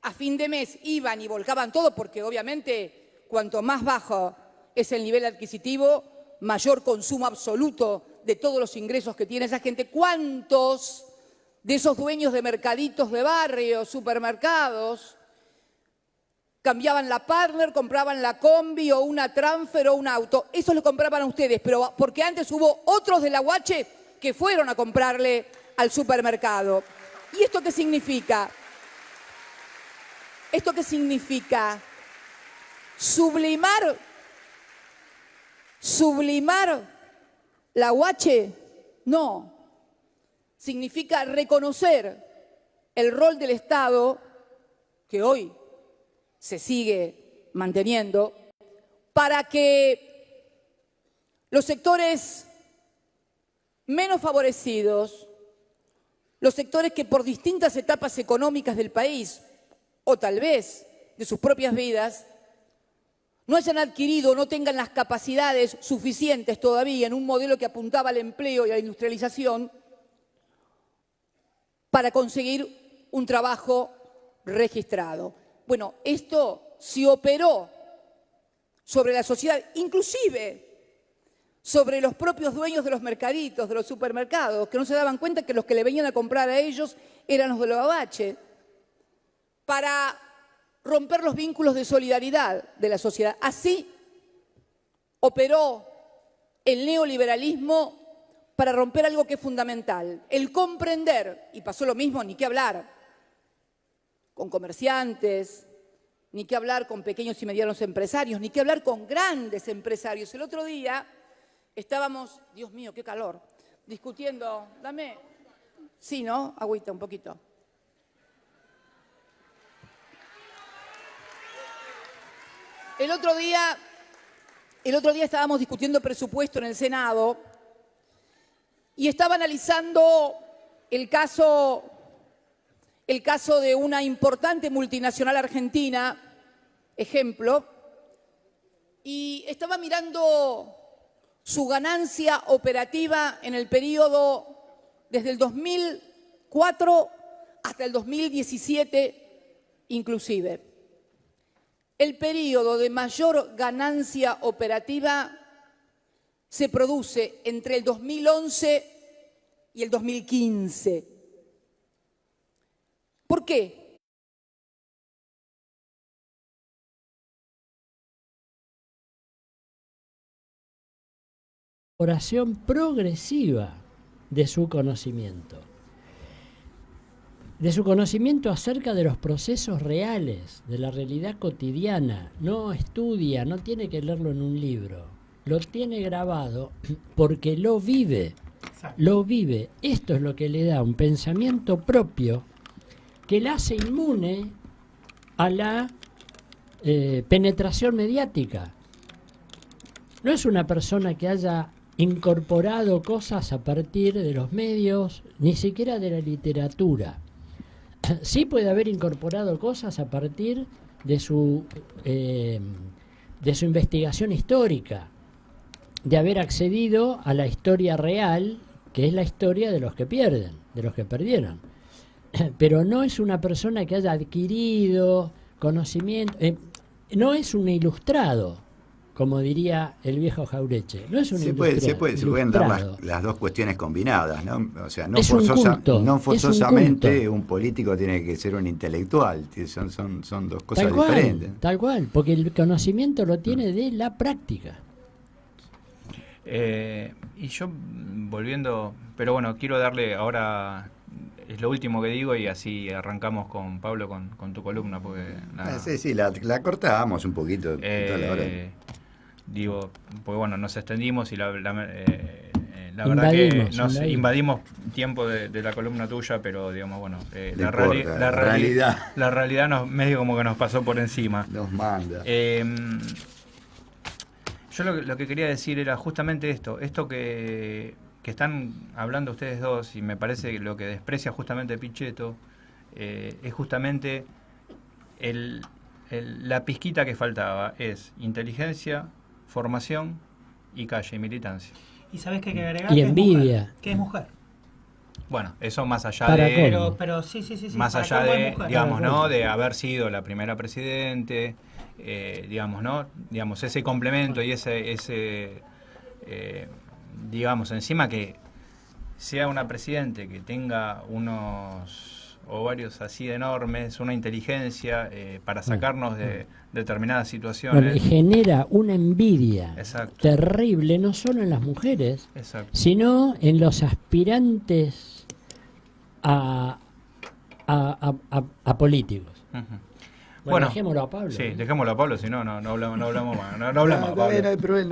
a fin de mes iban y volcaban todo, porque obviamente cuanto más bajo es el nivel adquisitivo, mayor consumo absoluto de todos los ingresos que tiene esa gente. ¿Cuántos de esos dueños de mercaditos de barrio, supermercados, cambiaban la Partner, compraban la Combi o una Transfer o un auto? Eso lo compraban a ustedes, pero porque antes hubo otros de la Huache que fueron a comprarle al supermercado. ¿Y esto qué significa? ¿Esto qué significa? ¿Sublimar la Huache? No. Significa reconocer el rol del Estado, que hoy se sigue manteniendo, para que los sectores menos favorecidos, los sectores que por distintas etapas económicas del país, o tal vez de sus propias vidas, no hayan adquirido, no tengan las capacidades suficientes todavía en un modelo que apuntaba al empleo y a la industrialización para conseguir un trabajo registrado. Bueno, esto se operó sobre la sociedad, inclusive sobre los propios dueños de los mercaditos, de los supermercados, que no se daban cuenta que los que le venían a comprar a ellos eran los de los abache, para romper los vínculos de solidaridad de la sociedad. Así operó el neoliberalismo para romper algo que es fundamental, el comprender, y pasó lo mismo, ni qué hablar, con comerciantes, ni qué hablar con pequeños y medianos empresarios, ni qué hablar con grandes empresarios. El otro día estábamos, Dios mío, qué calor, discutiendo, dame, sí, ¿no? Agüita, un poquito. El otro día estábamos discutiendo presupuesto en el Senado y estaba analizando el caso de una importante multinacional argentina, ejemplo, y estaba mirando su ganancia operativa en el periodo desde el 2004 hasta el 2017 inclusive. El periodo de mayor ganancia operativa se produce entre el 2011 y el 2015. ¿Por qué? Oración progresiva de su conocimiento. De su conocimiento acerca de los procesos reales, de la realidad cotidiana. No estudia, no tiene que leerlo en un libro. Lo tiene grabado porque lo vive. Lo vive. Esto es lo que le da un pensamiento propio que la hace inmune a la penetración mediática. No es una persona que haya incorporado cosas a partir de los medios, ni siquiera de la literatura. Sí puede haber incorporado cosas a partir de su investigación histórica, de haber accedido a la historia real, que es la historia de los que pierden, de los que perdieron. Pero no es una persona que haya adquirido conocimiento, no es un ilustrado, como diría el viejo Jaureche. No es un ilustrado. Se pueden dar las dos cuestiones combinadas, ¿no? O sea, no forzosamente un político tiene que ser un intelectual, son dos cosas diferentes. Tal cual, porque el conocimiento lo tiene de la práctica. Y yo, volviendo, pero bueno, quiero darle ahora, es lo último que digo y así arrancamos con Pablo, con tu columna, porque... la cortamos un poquito. Digo, pues bueno, nos extendimos y la verdad que nos invadimos tiempo de la columna tuya, pero digamos, bueno, la realidad nos medio como que nos pasó por encima. Nos manda. Yo lo que quería decir era justamente esto que están hablando ustedes dos, y me parece que lo que desprecia justamente Pichetto es justamente la pizquita que faltaba, es inteligencia, formación y calle y militancia. Y sabes que hay que agregar y envidia. Que es mujer. Bueno, eso más allá de... Pero sí. Más allá de, digamos, ¿no? De haber sido la primera presidente, digamos, ¿no? Digamos, ese complemento y ese digamos, encima que sea una presidente que tenga unos ovarios así enormes, una inteligencia para sacarnos de determinadas situaciones. Bueno, y genera una envidia Exacto. terrible, no solo en las mujeres, Exacto. sino en los aspirantes a políticos. Uh-huh. Bueno, dejémoslo a Pablo. Sí, dejémoslo a Pablo, si no hablamos más. No hablamos no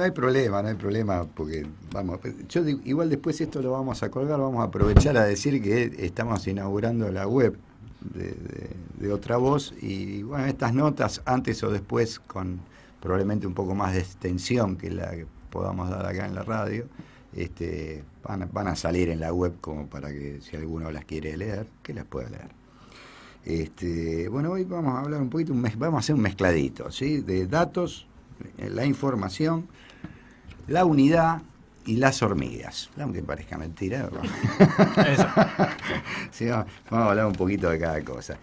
hay problema, porque vamos, igual después esto lo vamos a colgar, vamos a aprovechar a decir que estamos inaugurando la web de Otra Voz, y bueno, estas notas antes o después, con probablemente un poco más de extensión que la que podamos dar acá en la radio, van a salir en la web como para que si alguno las quiere leer, que las pueda leer. Bueno, hoy vamos a hablar un poquito, vamos a hacer un mezcladito, ¿sí? De datos, la información, la unidad y las hormigas. Aunque parezca mentira, ¿no? Sí, vamos a hablar un poquito de cada cosa.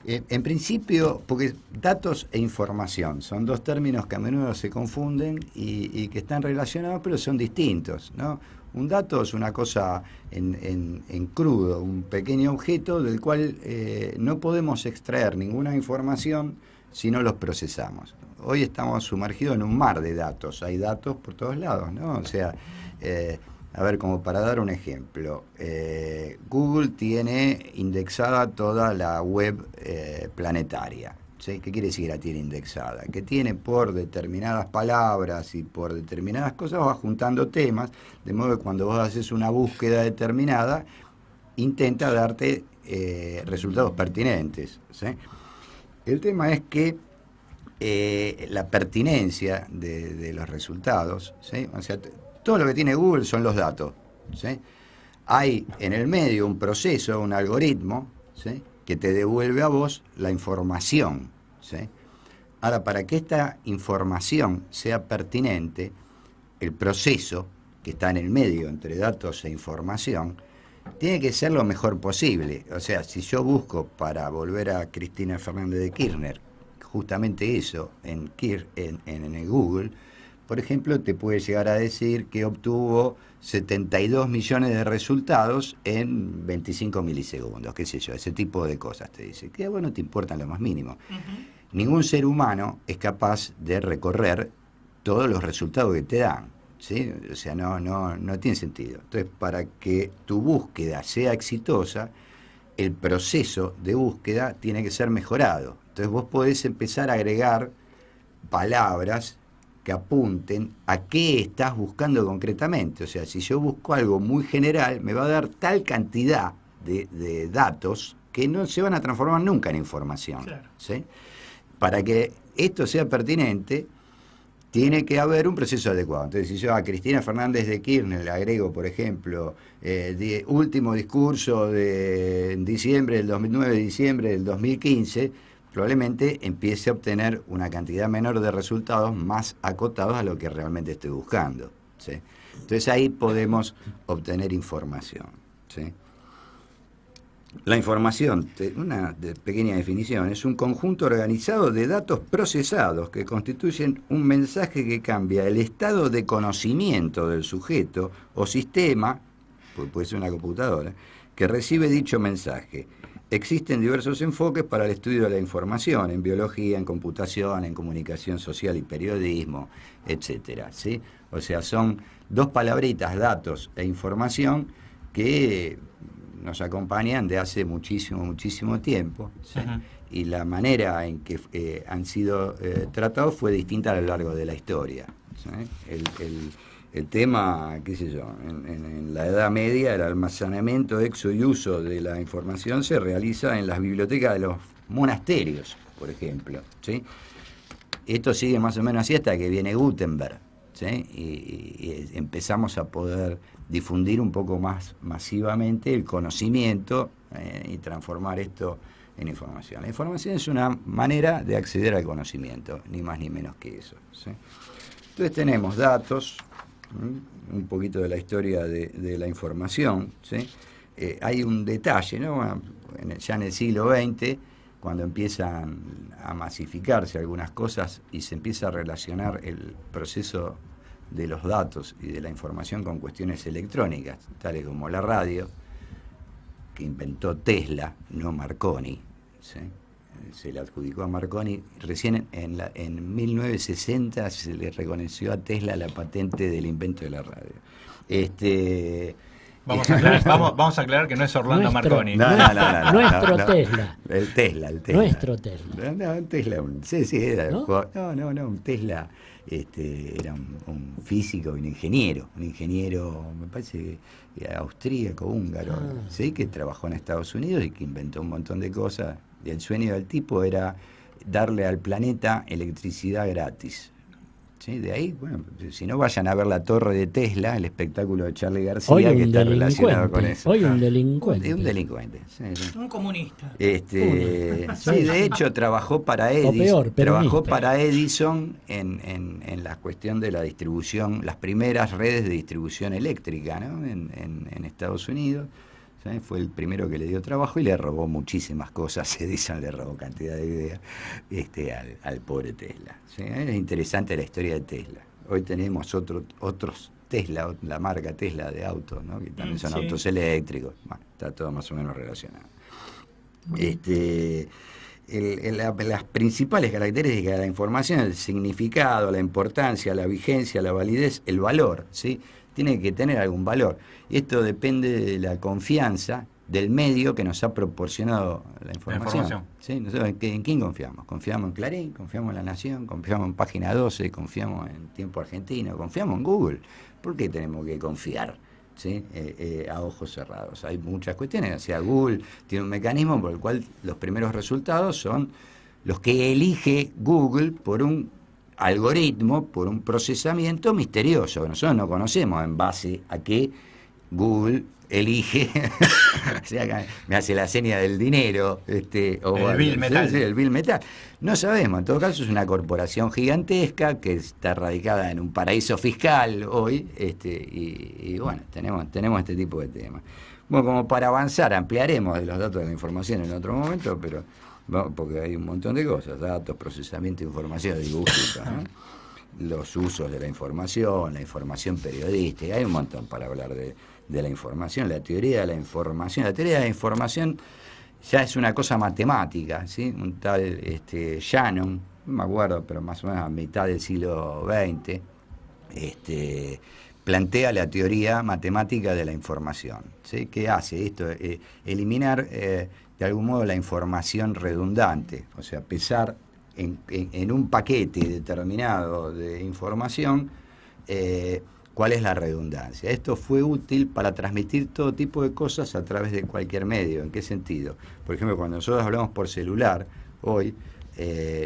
En principio, porque datos e información son dos términos que a menudo se confunden y que están relacionados, pero son distintos, ¿no? Un dato es una cosa en crudo, un pequeño objeto del cual no podemos extraer ninguna información si no los procesamos. Hoy estamos sumergidos en un mar de datos, hay datos por todos lados, ¿no? O sea, a ver, como para dar un ejemplo, Google tiene indexada toda la web planetaria. ¿Sí? ¿Qué quiere decir que la tiene indexada? Que tiene por determinadas palabras y por determinadas cosas va juntando temas, de modo que cuando vos haces una búsqueda determinada, intenta darte resultados pertinentes. ¿Sí? El tema es que la pertinencia de los resultados, ¿sí? O sea, todo lo que tiene Google son los datos. ¿Sí? Hay en el medio un proceso, un algoritmo, ¿sí? Que te devuelve a vos la información. ¿Sí? Ahora, para que esta información sea pertinente, el proceso que está en el medio entre datos e información tiene que ser lo mejor posible. O sea, si yo busco, para volver a Cristina Fernández de Kirchner, justamente eso en el Google, por ejemplo, te puede llegar a decir que obtuvo 72 millones de resultados en 25 milisegundos, qué sé yo, ese tipo de cosas te dice, que bueno, te importan lo más mínimo. Ningún ser humano es capaz de recorrer todos los resultados que te dan, ¿sí? O sea, no tiene sentido. Entonces, para que tu búsqueda sea exitosa, el proceso de búsqueda tiene que ser mejorado. Entonces vos podés empezar a agregar palabras que apunten a qué estás buscando concretamente. O sea, si yo busco algo muy general, me va a dar tal cantidad de datos que no se van a transformar nunca en información. Claro. ¿Sí? Para que esto sea pertinente, tiene que haber un proceso adecuado. Entonces, si yo a Cristina Fernández de Kirchner le agrego, por ejemplo, último discurso de diciembre del 2009, diciembre del 2015, probablemente empiece a obtener una cantidad menor de resultados más acotados a lo que realmente estoy buscando. ¿Sí? Entonces ahí podemos obtener información. ¿Sí? La información, una pequeña definición, es un conjunto organizado de datos procesados que constituyen un mensaje que cambia el estado de conocimiento del sujeto o sistema, puede ser una computadora, que recibe dicho mensaje. Existen diversos enfoques para el estudio de la información, en biología, en computación, en comunicación social y periodismo, etcétera, ¿sí? O sea, son dos palabritas, datos e información, que nos acompañan de hace muchísimo tiempo, ¿sí? Y la manera en que han sido tratados fue distinta a lo largo de la historia. ¿Sí? El tema, qué sé yo, en la Edad Media, el almacenamiento, exo y uso de la información se realiza en las bibliotecas de los monasterios, por ejemplo. ¿Sí? Esto sigue más o menos así hasta que viene Gutenberg, ¿sí? Y empezamos a poder difundir un poco más masivamente el conocimiento y transformar esto en información. La información es una manera de acceder al conocimiento, ni más ni menos que eso. ¿Sí? Entonces tenemos datos, un poquito de la historia de la información. ¿Sí? Hay un detalle, ¿no? Ya en el siglo XX, cuando empiezan a masificarse algunas cosas y se empieza a relacionar el proceso de los datos y de la información con cuestiones electrónicas, tales como la radio, que inventó Tesla, no Marconi. ¿Sí? Se le adjudicó a Marconi. Recién en 1960 se le reconoció a Tesla la patente del invento de la radio. Vamos a aclarar que no es Orlando Marconi. Nuestro Tesla. El Tesla. Nuestro Tesla. No, Tesla. Sí, era. ¿No? Un Tesla era un físico, un ingeniero, me parece austríaco, húngaro, ¿sí? Que trabajó en Estados Unidos y que inventó un montón de cosas. Y el sueño del tipo era darle al planeta electricidad gratis. ¿Sí? De ahí, bueno, si no, vayan a ver la torre de Tesla, el espectáculo de Charly García, que está relacionado con eso. Hoy un delincuente. Un delincuente. Sí. Un comunista. Sí, de hecho trabajó para Edison, para Edison en la cuestión de la distribución, las primeras redes de distribución eléctrica, ¿no? en Estados Unidos. ¿sí? Fue el primero que le dio trabajo y le robó muchísimas cosas. Edison le robó cantidad de ideas al pobre Tesla, ¿sí? Es interesante la historia de Tesla. Hoy tenemos otros Tesla, la marca Tesla de autos, ¿no? Que también son autos eléctricos. Bueno, está todo más o menos relacionado. Las principales características de la información, el significado, la importancia, la vigencia, la validez, el valor, ¿sí? Tiene que tener algún valor. Y esto depende de la confianza del medio que nos ha proporcionado la información. ¿Sí? Nosotros, ¿en quién confiamos? Confiamos en Clarín, confiamos en La Nación, confiamos en Página 12, confiamos en Tiempo Argentino, confiamos en Google. ¿Por qué tenemos que confiar? ¿Sí? A ojos cerrados. Hay muchas cuestiones. O sea, Google tiene un mecanismo por el cual los primeros resultados son los que elige Google por un algoritmo, por un procesamiento misterioso, que nosotros no conocemos en base a qué Google elige. O sea, me hace la seña del dinero, o el Bill Metal. Sí, el Bill Metal. No sabemos, en todo caso es una corporación gigantesca que está radicada en un paraíso fiscal hoy, y bueno, tenemos este tipo de temas. Bueno, como para avanzar, ampliaremos de los datos de la información en otro momento, pero porque hay un montón de cosas, datos, procesamiento de información, dibujito, ¿no? Los usos de la información periodística, hay un montón para hablar de la información, la teoría de la información. La teoría de la información ya es una cosa matemática, ¿sí? Un tal Shannon, no me acuerdo, pero más o menos a mitad del siglo XX, plantea la teoría matemática de la información, ¿sí? ¿Qué hace esto? Eliminar de algún modo la información redundante, o sea, pesar en un paquete determinado de información cuál es la redundancia. Esto fue útil para transmitir todo tipo de cosas a través de cualquier medio. ¿En qué sentido? Por ejemplo, cuando nosotros hablamos por celular, hoy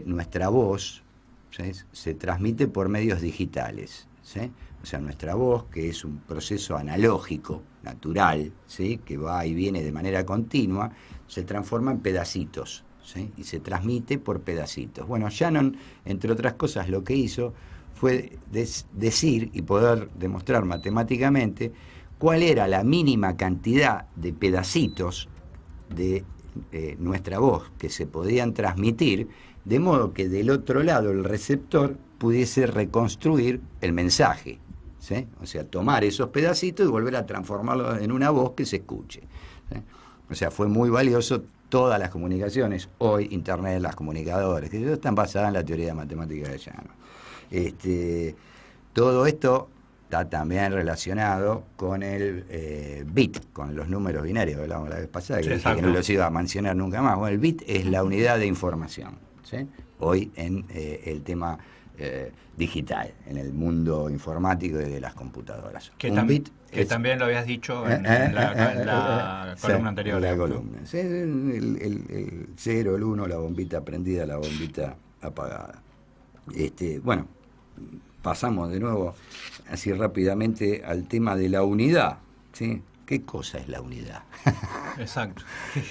nuestra voz, ¿sí?, se transmite por medios digitales, ¿sí? O sea, nuestra voz, que es un proceso analógico, natural, ¿sí?, que va y viene de manera continua, se transforma en pedacitos, ¿sí?, y se transmite por pedacitos. Bueno, Shannon, entre otras cosas, lo que hizo fue decir y poder demostrar matemáticamente cuál era la mínima cantidad de pedacitos de nuestra voz que se podían transmitir, de modo que del otro lado el receptor pudiese reconstruir el mensaje, ¿sí? O sea, tomar esos pedacitos y volver a transformarlos en una voz que se escuche, ¿sí? O sea, fue muy valioso. Todas las comunicaciones, hoy Internet, las comunicadores, que están basadas en la teoría matemática de Shannon. Todo esto está también relacionado con el bit, con los números binarios, hablamos la vez pasada, que dije que no los iba a mencionar nunca más. Bueno, el bit es la unidad de información, ¿sí? Hoy en el tema digital, en el mundo informático y de las computadoras. Que también lo habías dicho en la columna anterior. La columna. ¿Sí? El 0, el 1, la bombita prendida, la bombita apagada. Bueno, pasamos de nuevo así rápidamente al tema de la unidad, ¿sí? ¿Qué cosa es la unidad? Exacto.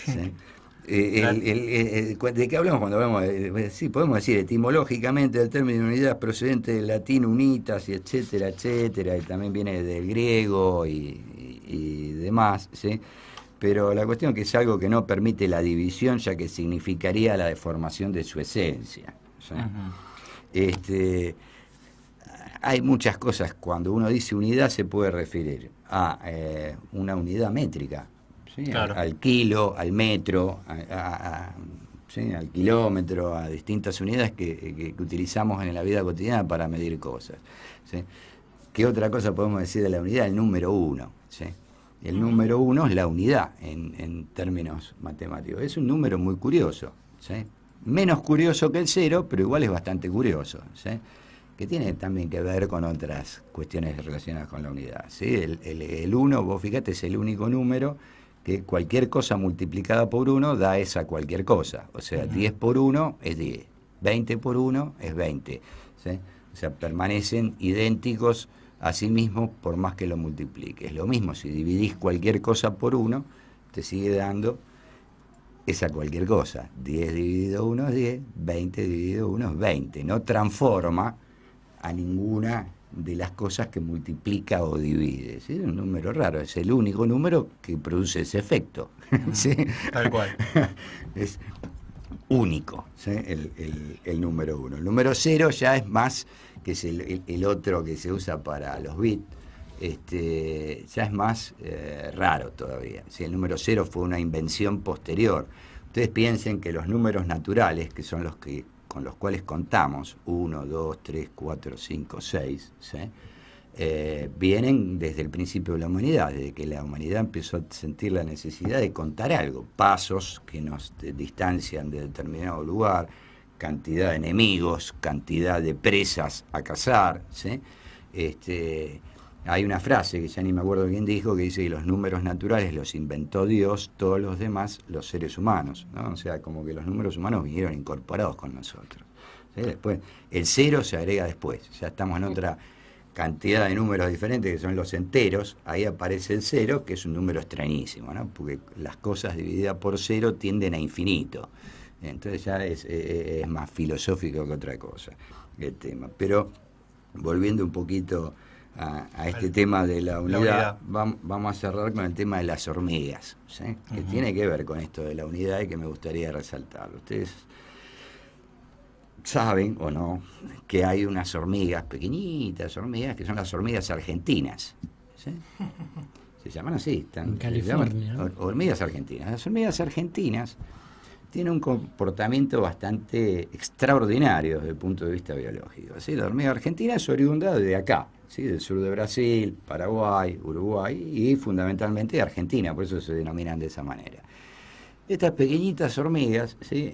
¿Sí? ¿De qué hablamos cuando hablamos? Sí, podemos decir etimológicamente el término unidad procedente del latín unitas, y etcétera, etcétera, y también viene del griego y demás, ¿sí? Pero la cuestión es que es algo que no permite la división, ya que significaría la deformación de su esencia, ¿sí? Uh-huh. Hay muchas cosas, cuando uno dice unidad se puede referir a una unidad métrica, ¿sí? Claro. Al kilo, al metro, ¿sí? Al kilómetro, a distintas unidades que utilizamos en la vida cotidiana para medir cosas, ¿sí? ¿Qué otra cosa podemos decir de la unidad? El número 1, ¿sí? El número 1 es la unidad en términos matemáticos. Es un número muy curioso, ¿sí? Menos curioso que el 0, pero igual es bastante curioso, ¿sí? Que tiene también que ver con otras cuestiones relacionadas con la unidad, ¿sí? El 1, vos fíjate, es el único número que cualquier cosa multiplicada por 1 da esa cualquier cosa. O sea, 10 por 1 es 10, 20 por 1 es 20, ¿sí? O sea, permanecen idénticos a sí mismos por más que lo multipliques. Lo mismo, si dividís cualquier cosa por 1, te sigue dando esa cualquier cosa. 10 dividido 1 es 10, 20 dividido 1 es 20. No transforma a ninguna de las cosas que multiplica o divide. ¿Sí? Es un número raro, es el único número que produce ese efecto. ¿Sí? Tal cual. Es único, ¿sí? el número 1. El número 0 ya es más, que es el otro que se usa para los bits, ya es más raro todavía. ¿Sí? El número 0 fue una invención posterior. Ustedes piensen que los números naturales, que son los que con los cuales contamos, 1, 2, 3, 4, 5, 6, ¿sí? Vienen desde el principio de la humanidad, desde que la humanidad empezó a sentir la necesidad de contar algo, pasos que nos distancian de determinado lugar, cantidad de enemigos, cantidad de presas a cazar, ¿sí? Hay una frase que ya ni me acuerdo quién dijo, que dice que los números naturales los inventó Dios, todos los demás los seres humanos, ¿no? O sea, como que los números humanos vinieron incorporados con nosotros, ¿sí? Después, el 0 se agrega después, ya estamos en otra cantidad de números diferentes que son los enteros, ahí aparece el 0, que es un número extrañísimo, ¿no? Porque las cosas divididas por 0 tienden a infinito, entonces ya es más filosófico que otra cosa el tema. Pero volviendo un poquito a este tema de la unidad. Vamos a cerrar con el tema de las hormigas, ¿sí? Que tiene que ver con esto de la unidad y que me gustaría resaltarlo. Ustedes saben o no que hay unas hormigas, pequeñitas hormigas, que son las hormigas argentinas, ¿sí? Se llaman así, en California, ¿no? Hormigas argentinas. Las hormigas argentinas tienen un comportamiento bastante extraordinario desde el punto de vista biológico, ¿sí? La hormiga argentina es oriunda de acá, ¿sí? Del sur de Brasil, Paraguay, Uruguay y fundamentalmente de Argentina, por eso se denominan de esa manera. Estas pequeñitas hormigas, ¿sí?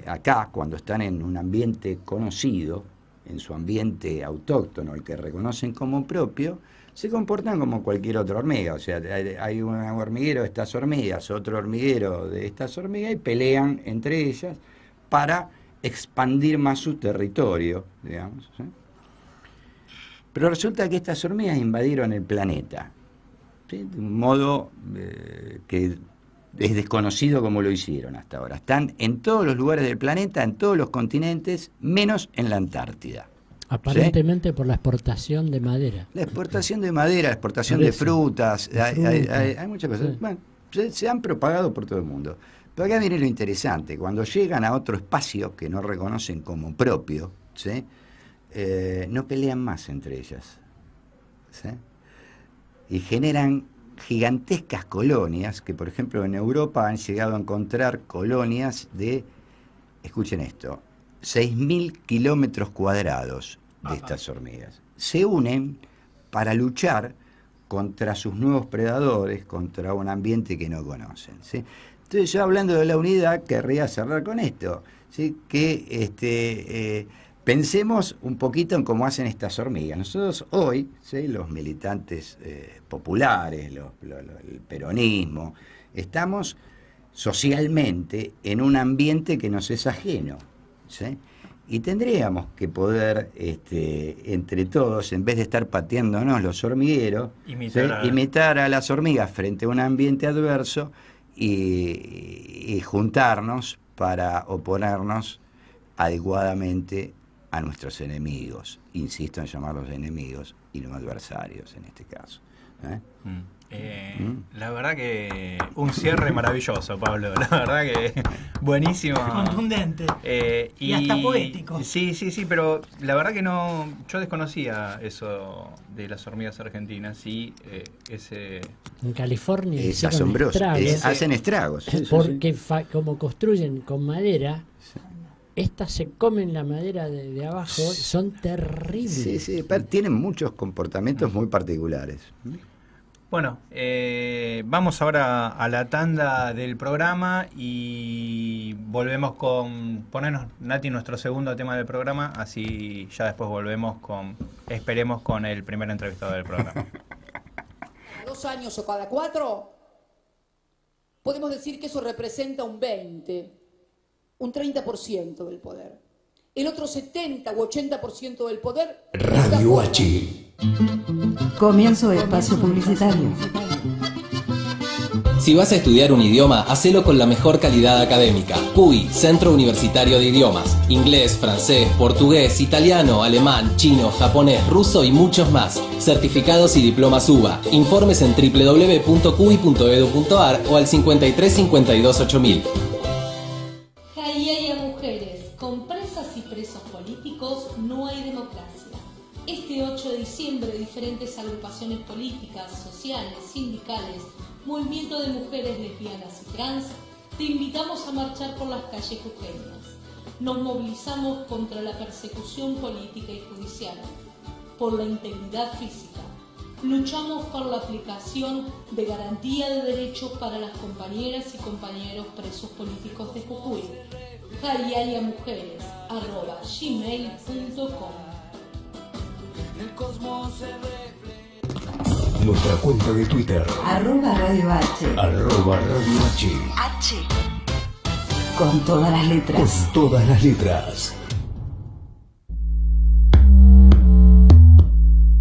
Acá, cuando están en un ambiente conocido, en su ambiente autóctono, el que reconocen como propio, se comportan como cualquier otra hormiga. O sea, hay un hormiguero de estas hormigas, otro hormiguero de estas hormigas, y pelean entre ellas para expandir más su territorio, digamos, ¿sí? Pero resulta que estas hormigas invadieron el planeta, ¿sí? De un modo que es desconocido cómo lo hicieron hasta ahora. Están en todos los lugares del planeta, en todos los continentes, menos en la Antártida. Aparentemente, ¿sí? ¿Sí? Por la exportación de madera. La exportación de madera, la exportación de frutas, hay muchas cosas. Sí. Bueno, se han propagado por todo el mundo. Pero acá viene lo interesante, cuando llegan a otro espacio que no reconocen como propio, ¿sí? No pelean más entre ellas, ¿sí? Y generan gigantescas colonias, que por ejemplo en Europa han llegado a encontrar colonias de, escuchen esto, 6.000 kilómetros cuadrados de estas hormigas. Se unen para luchar contra sus nuevos predadores, contra un ambiente que no conocen, ¿sí? Entonces, yo hablando de la unidad, querría cerrar con esto, ¿sí? Que pensemos un poquito en cómo hacen estas hormigas. Nosotros hoy, ¿sí? Los militantes populares, el peronismo, estamos socialmente en un ambiente que nos es ajeno, ¿sí? Y tendríamos que poder, entre todos, en vez de estar pateándonos los hormigueros, imitar a las hormigas frente a un ambiente adverso y juntarnos para oponernos adecuadamente a nuestros enemigos. Insisto en llamarlos enemigos y no adversarios en este caso. La verdad que un cierre maravilloso, Pablo. La verdad que buenísimo. Contundente. Y hasta poético. Sí, pero la verdad que no, yo desconocía eso de las hormigas argentinas y ese... En California es asombroso. Hacen estragos. Porque como construyen con madera, estas se comen la madera de abajo, son terribles. Sí, tienen muchos comportamientos muy particulares. Bueno, vamos ahora a la tanda del programa y volvemos con ponernos, Nati, nuestro segundo tema del programa, así ya después volvemos esperemos con el primer entrevistado del programa. Cada 2 años o cada 4, podemos decir que eso representa un 20, un 30% del poder. El otro 70 u 80% del poder... Radio H. Comienzo de espacio publicitario. Si vas a estudiar un idioma, hacelo con la mejor calidad académica. CUI, Centro Universitario de Idiomas. Inglés, francés, portugués, italiano, alemán, chino, japonés, ruso y muchos más. Certificados y diplomas UBA. Informes en www.cui.edu.ar o al 53 52 8000. Jaiaya Mujeres, con presas y presos políticos no hay democracia. Este 8 de diciembre, diferentes agrupaciones políticas, sociales, sindicales, movimiento de mujeres lesbianas y trans, te invitamos a marchar por las calles jujeñas. Nos movilizamos contra la persecución política y judicial, por la integridad física. Luchamos por la aplicación de garantía de derechos para las compañeras y compañeros presos políticos de Jujuy. jaialiamujeres@gmail.com. Nuestra cuenta de Twitter @Radio H. @Radio H. H. Con todas las letras. Con todas las letras.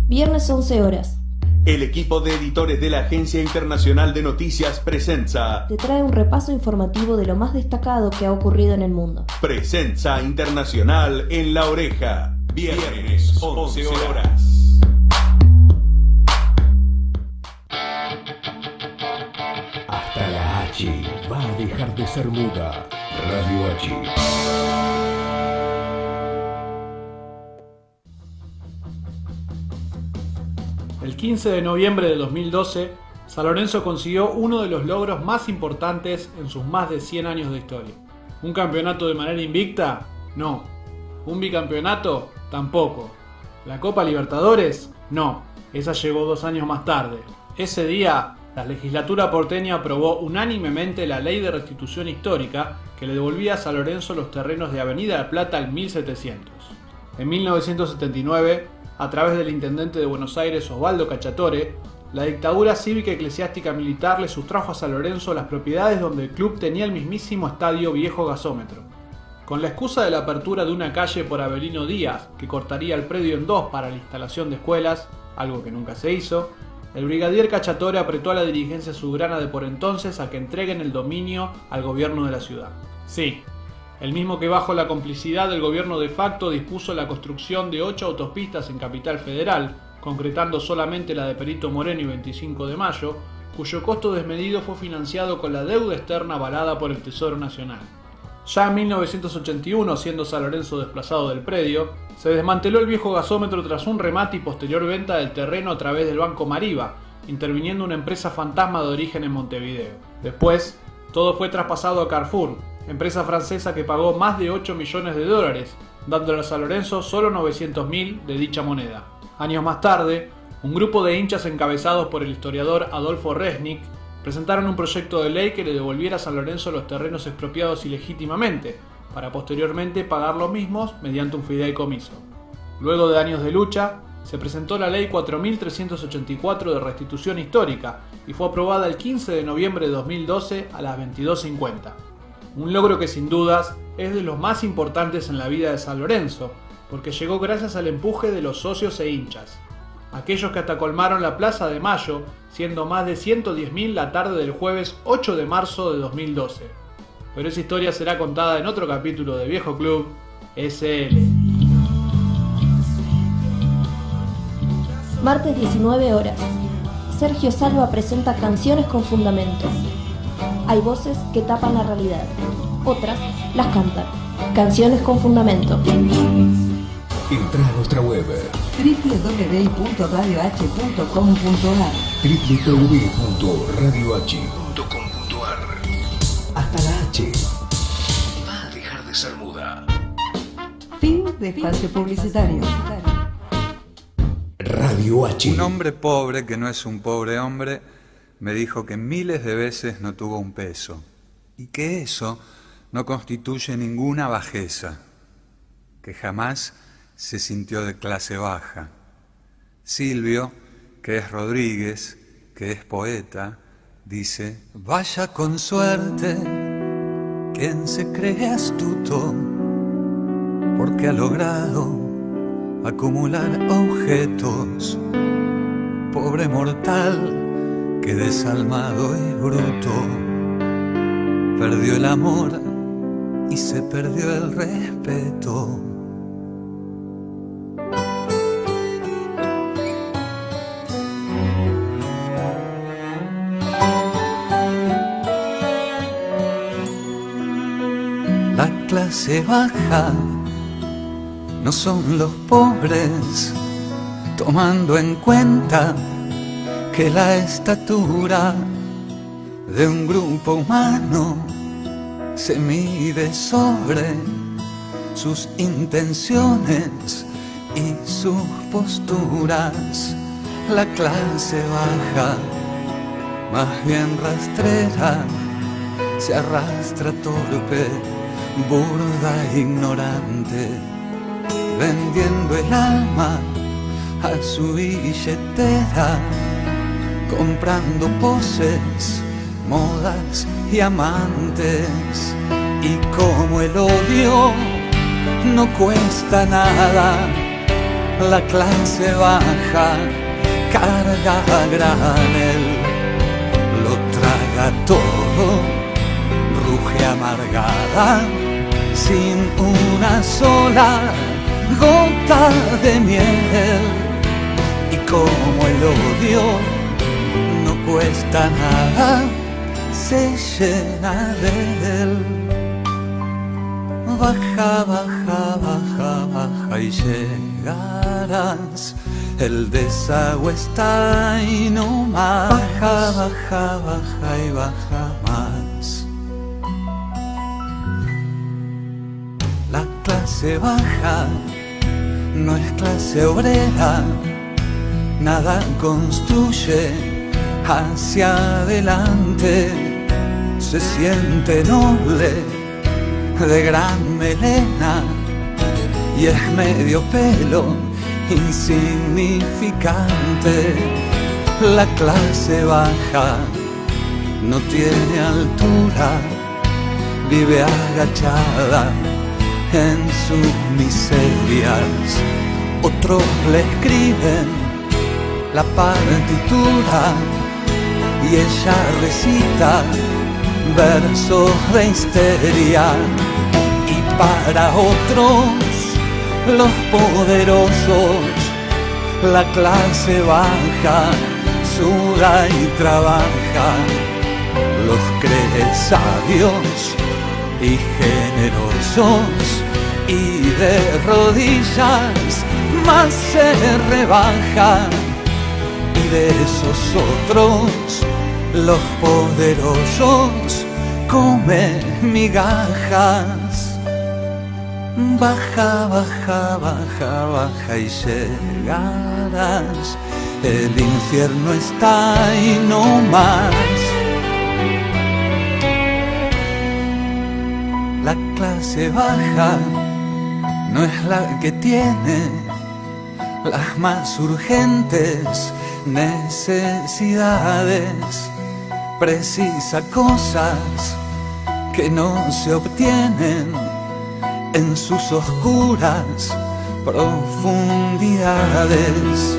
Viernes 11 horas. El equipo de editores de la Agencia Internacional de Noticias Presenza Te trae un repaso informativo de lo más destacado que ha ocurrido en el mundo. Presenza Internacional en La Oreja. Viernes 11 horas. Hasta la H va a dejar de ser muda. Radio H. El 15 de noviembre de 2012, San Lorenzo consiguió uno de los logros más importantes en sus más de 100 años de historia. ¿Un campeonato de manera invicta? No. ¿Un bicampeonato? Tampoco. ¿La Copa Libertadores? No. Esa llegó 2 años más tarde. Ese día, la legislatura porteña aprobó unánimemente la Ley de Restitución Histórica que le devolvía a San Lorenzo los terrenos de Avenida La Plata al 1700. En 1979, a través del intendente de Buenos Aires Osvaldo Cacciatore, la dictadura cívica eclesiástica militar le sustrajo a San Lorenzo las propiedades donde el club tenía el mismísimo estadio Viejo Gasómetro. Con la excusa de la apertura de una calle por Avelino Díaz, que cortaría el predio en 2 para la instalación de escuelas, algo que nunca se hizo, el brigadier Cacciatore apretó a la dirigencia subgrana de por entonces a que entreguen el dominio al gobierno de la ciudad. Sí, el mismo que bajo la complicidad del gobierno de facto dispuso la construcción de 8 autopistas en Capital Federal, concretando solamente la de Perito Moreno y 25 de Mayo, cuyo costo desmedido fue financiado con la deuda externa avalada por el Tesoro Nacional. Ya en 1981, siendo San Lorenzo desplazado del predio, se desmanteló el viejo gasómetro tras un remate y posterior venta del terreno a través del Banco Mariva, interviniendo una empresa fantasma de origen en Montevideo. Después, todo fue traspasado a Carrefour, empresa francesa que pagó más de 8 millones de dólares, dándole a San Lorenzo solo 900.000 de dicha moneda. Años más tarde, un grupo de hinchas encabezados por el historiador Adolfo Resnick presentaron un proyecto de ley que le devolviera a San Lorenzo los terrenos expropiados ilegítimamente, para posteriormente pagar los mismos mediante un fideicomiso. Luego de años de lucha, se presentó la Ley 4.384 de Restitución Histórica y fue aprobada el 15 de noviembre de 2012 a las 22:50. Un logro que sin dudas es de los más importantes en la vida de San Lorenzo, porque llegó gracias al empuje de los socios e hinchas. Aquellos que hasta colmaron la Plaza de Mayo, siendo más de 110.000 la tarde del jueves 8 de marzo de 2012. Pero esa historia será contada en otro capítulo de Viejo Club SL. Martes 19 horas. Sergio Salva presenta Canciones con Fundamento. Hay voces que tapan la realidad, otras las cantan. Canciones con Fundamento. Entra a nuestra web www.radioh.com.ar www.radioh.com.ar. Hasta la H va a dejar de ser muda. Fin de espacio publicitario. Radio H. Un hombre pobre, que no es un pobre hombre, me dijo que miles de veces no tuvo un peso y que eso no constituye ninguna bajeza, que jamás se sintió de clase baja. Silvio, que es Rodríguez, que es poeta, dice: vaya con suerte quien se cree astuto, porque ha logrado acumular objetos. Pobre mortal que que desalmado y bruto perdió el amor y se perdió el respeto. La clase baja no son los pobres, tomando en cuenta que la estatura de un grupo humano se mide sobre sus intenciones y sus posturas. La clase baja, más bien rastrera, se arrastra torpe, burda e ignorante, vendiendo el alma a su billetera, comprando poses, modas y amantes. Y como el odio no cuesta nada, la clase baja carga a granel, lo traga todo, ruge amargada, sin una sola gota de miel. Y como el odio no cuesta nada, se llena de él. Baja, baja, baja, baja y llegarás. El desagüe está y no más. Baja, baja, baja y baja más. La clase baja no es clase obrera, nada construye hacia adelante. Se siente noble, de gran melena, y es medio pelo insignificante. La clase baja no tiene altura, vive agachada en sus miserias. Otros le escriben la partitura y ella recita versos de histeria. Y para otros, los poderosos, la clase baja suda y trabaja, los cree sabios y generosos, y de rodillas más se rebaja. Y de esos otros, los poderosos comen migajas. Baja, baja, baja, baja y llegarás. El infierno está y no más. La clase baja no es la que tiene las más urgentes necesidades, precisa cosas que no se obtienen en sus oscuras profundidades.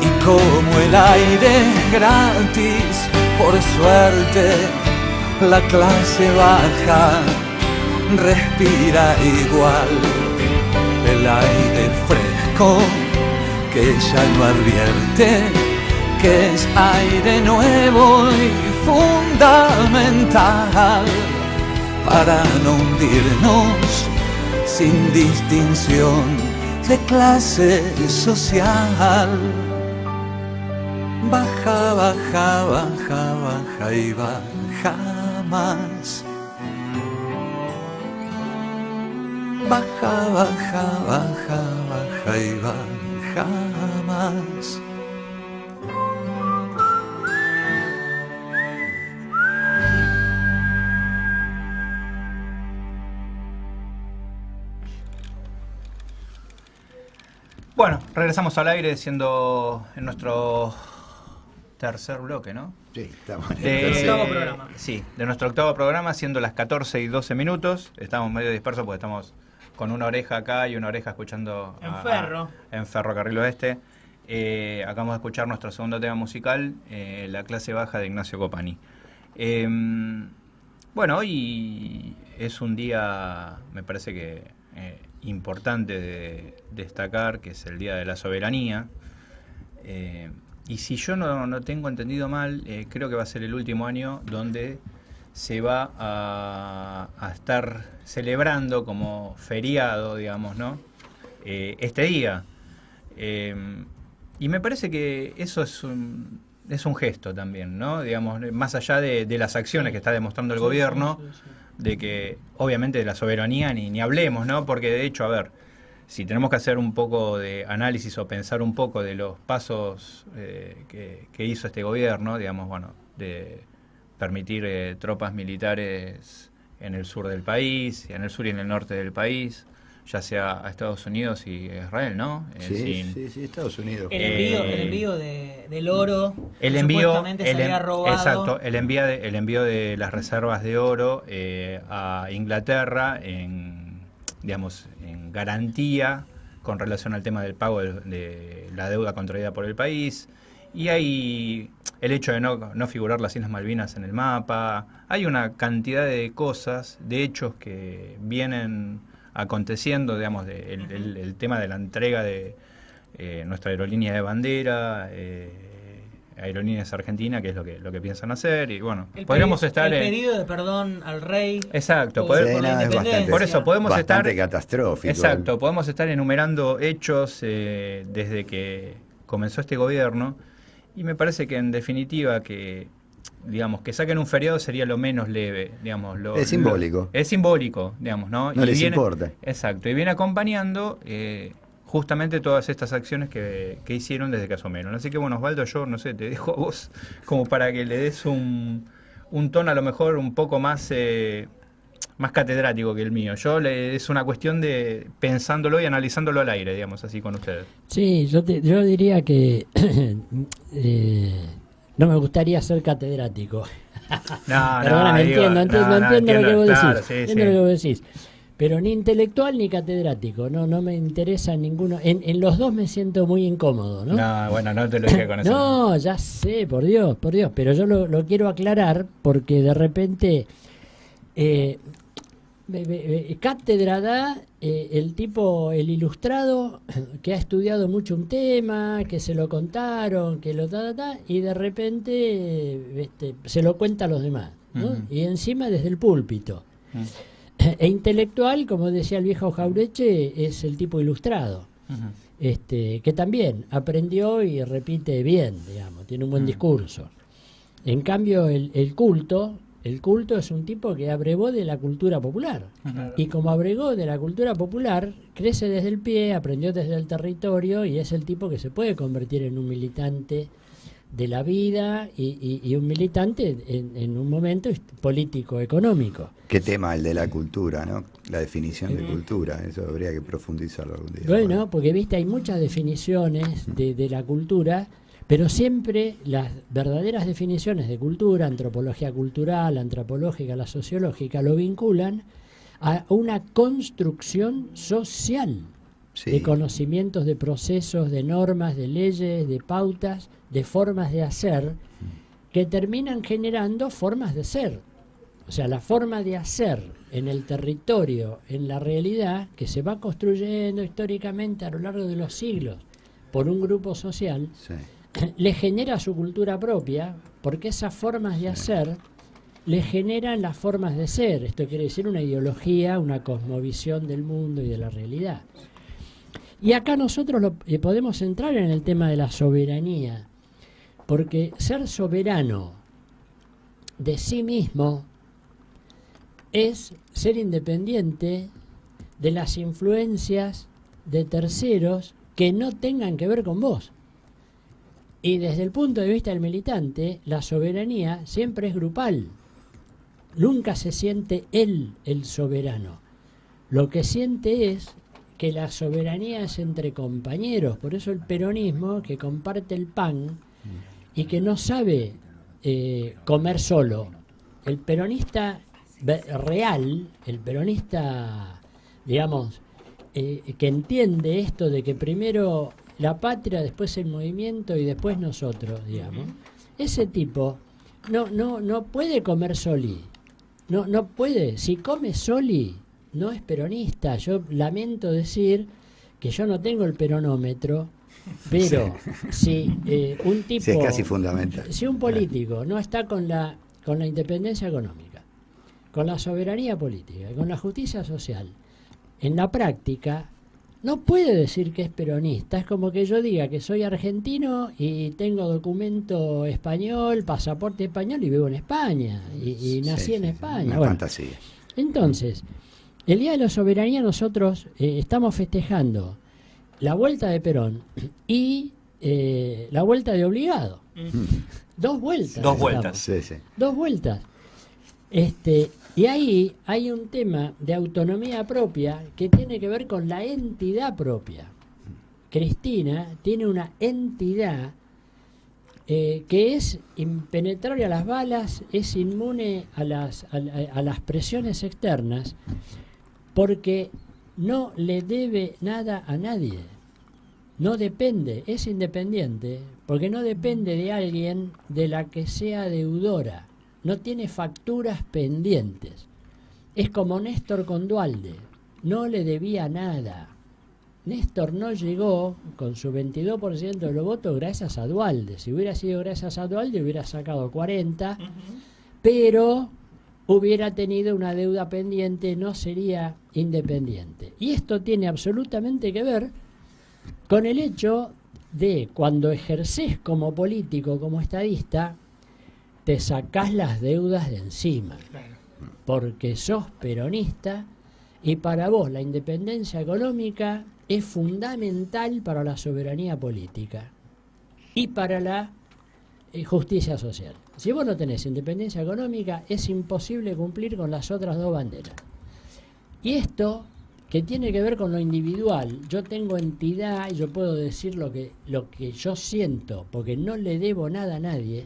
Y como el aire es gratis, por suerte, la clase baja respira igual el aire fresco que ya no advierte que es aire nuevo y fundamental para no hundirnos sin distinción de clase social. Baja, baja, baja, baja y baja más. Baja, baja, baja, baja y baja más. Bueno, regresamos al aire siendo en nuestro tercer bloque, ¿no? Sí, estamos en el octavo programa. Sí, de nuestro octavo programa, siendo las 14 y 12 minutos. Estamos medio dispersos porque estamos con una oreja acá y una oreja escuchando en Ferro. En Ferrocarril Oeste. acabamos de escuchar nuestro segundo tema musical, La clase baja de Ignacio Copani. Bueno, hoy es un día, me parece que importante de destacar, que es el Día de la Soberanía. Y si yo no tengo entendido mal, creo que va a ser el último año donde se va a estar celebrando como feriado, digamos, ¿no? Este día. Y me parece que eso es un gesto también, ¿no? Digamos, más allá de las acciones que está demostrando el gobierno, de que obviamente de la soberanía ni hablemos, ¿no? Porque de hecho, a ver, si tenemos que hacer un poco de análisis o pensar un poco de los pasos que hizo este gobierno, digamos, bueno, de permitir tropas militares en el sur del país, en el sur y en el norte del país, ya sea a Estados Unidos y Israel, ¿no? Sí, Estados Unidos. El envío del oro, el envío, supuestamente se había robado. Exacto, el envío de las reservas de oro a Inglaterra en garantía con relación al tema del pago de la deuda contraída por el país. Y hay el hecho de no figurar las Islas Malvinas en el mapa. Hay una cantidad de cosas, de hechos que vienen aconteciendo, digamos, el tema de la entrega de nuestra aerolínea de bandera, Aerolíneas Argentina, que es lo que piensan hacer, y bueno, podríamos estar el pedido de perdón al rey. Exacto, por la independencia. Por eso podemos bastante estar catastrófico. Exacto, podemos estar enumerando hechos desde que comenzó este gobierno, y me parece que en definitiva que saquen un feriado sería lo menos leve, digamos. Es simbólico. Es simbólico, digamos, ¿no? No les importa. Exacto, y viene acompañando justamente todas estas acciones que hicieron desde que asumieron. Así que bueno, Osvaldo, yo no sé, te dejo a vos como para que le des un tono a lo mejor un poco más catedrático que el mío. Es una cuestión de pensándolo y analizándolo al aire, digamos, así con ustedes. Sí, yo diría que no me gustaría ser catedrático. Perdóname, entiendo lo que vos decís. Entiendo lo que vos decís. Pero ni intelectual ni catedrático, no me interesa ninguno. En los dos me siento muy incómodo, ¿no? No, bueno, no te lo dije con eso. No, ya sé, por Dios, pero yo lo quiero aclarar porque de repente cátedra da el ilustrado que ha estudiado mucho un tema, que se lo contaron, que lo y de repente se lo cuenta a los demás, ¿no? Uh-huh. Y encima desde el púlpito. Uh-huh. E intelectual, como decía el viejo Jaureche, es el tipo ilustrado, uh-huh. Que también aprendió y repite bien, digamos, tiene un buen discurso. En cambio, el culto es un tipo que abrevó de la cultura popular. Uh-huh. Y como abregó de la cultura popular, crece desde el pie, aprendió desde el territorio y es el tipo que se puede convertir en un militante de la vida y un militante en un momento político-económico. ¿Qué tema el de la cultura, no? La definición de cultura, eso habría que profundizarlo algún día. Bueno, porque viste, hay muchas definiciones de la cultura, pero siempre las verdaderas definiciones de cultura, antropología cultural, antropológica, la sociológica, lo vinculan a una construcción social. Sí. De conocimientos, de procesos, de normas, de leyes, de pautas, de formas de hacer, que terminan generando formas de ser. O sea, la forma de hacer en el territorio, en la realidad, que se va construyendo históricamente a lo largo de los siglos por un grupo social, sí. Le genera su cultura propia, porque esas formas de hacer le generan las formas de ser. Esto quiere decir una ideología, una cosmovisión del mundo y de la realidad. Y acá nosotros podemos entrar en el tema de la soberanía, porque ser soberano de sí mismo es ser independiente de las influencias de terceros que no tengan que ver con vos. Y desde el punto de vista del militante, la soberanía siempre es grupal. Nunca se siente él el soberano. Lo que siente es que la soberanía es entre compañeros. Por eso el peronismo, que comparte el pan y que no sabe comer solo. El peronista real, el peronista, digamos, que entiende esto de que primero la patria, después el movimiento y después nosotros, digamos. Ese tipo no puede comer soli. No puede. Si come soli, no es peronista. Yo lamento decir que yo no tengo el peronómetro, pero si un tipo... Sí, es casi fundamental. Si un político no está con la independencia económica, con la soberanía política, con la justicia social, en la práctica no puede decir que es peronista. Es como que yo diga que soy argentino y tengo documento español, pasaporte español y vivo en España y nací en España. Una fantasía. Entonces, el Día de la Soberanía nosotros estamos festejando la vuelta de Perón y la vuelta de Obligado. Dos vueltas. Dos vueltas. Sí, sí. Dos vueltas. Y ahí hay un tema de autonomía propia que tiene que ver con la entidad propia. Cristina tiene una entidad que es impenetrable a las balas, es inmune a las presiones externas, porque no le debe nada a nadie. No depende, es independiente, porque no depende de alguien de la que sea deudora. No tiene facturas pendientes. Es como Néstor con Duhalde, no le debía nada. Néstor no llegó con su 22% de los votos gracias a Duhalde. Si hubiera sido gracias a Duhalde hubiera sacado 40, pero hubiera tenido una deuda pendiente, no sería independiente. Y esto tiene absolutamente que ver con el hecho de cuando ejercés como político, como estadista, te sacás las deudas de encima, porque sos peronista y para vos la independencia económica es fundamental para la soberanía política y para la justicia social. Si vos no tenés independencia económica, es imposible cumplir con las otras dos banderas. Y esto, que tiene que ver con lo individual, yo tengo entidad y yo puedo decir lo que yo siento, porque no le debo nada a nadie,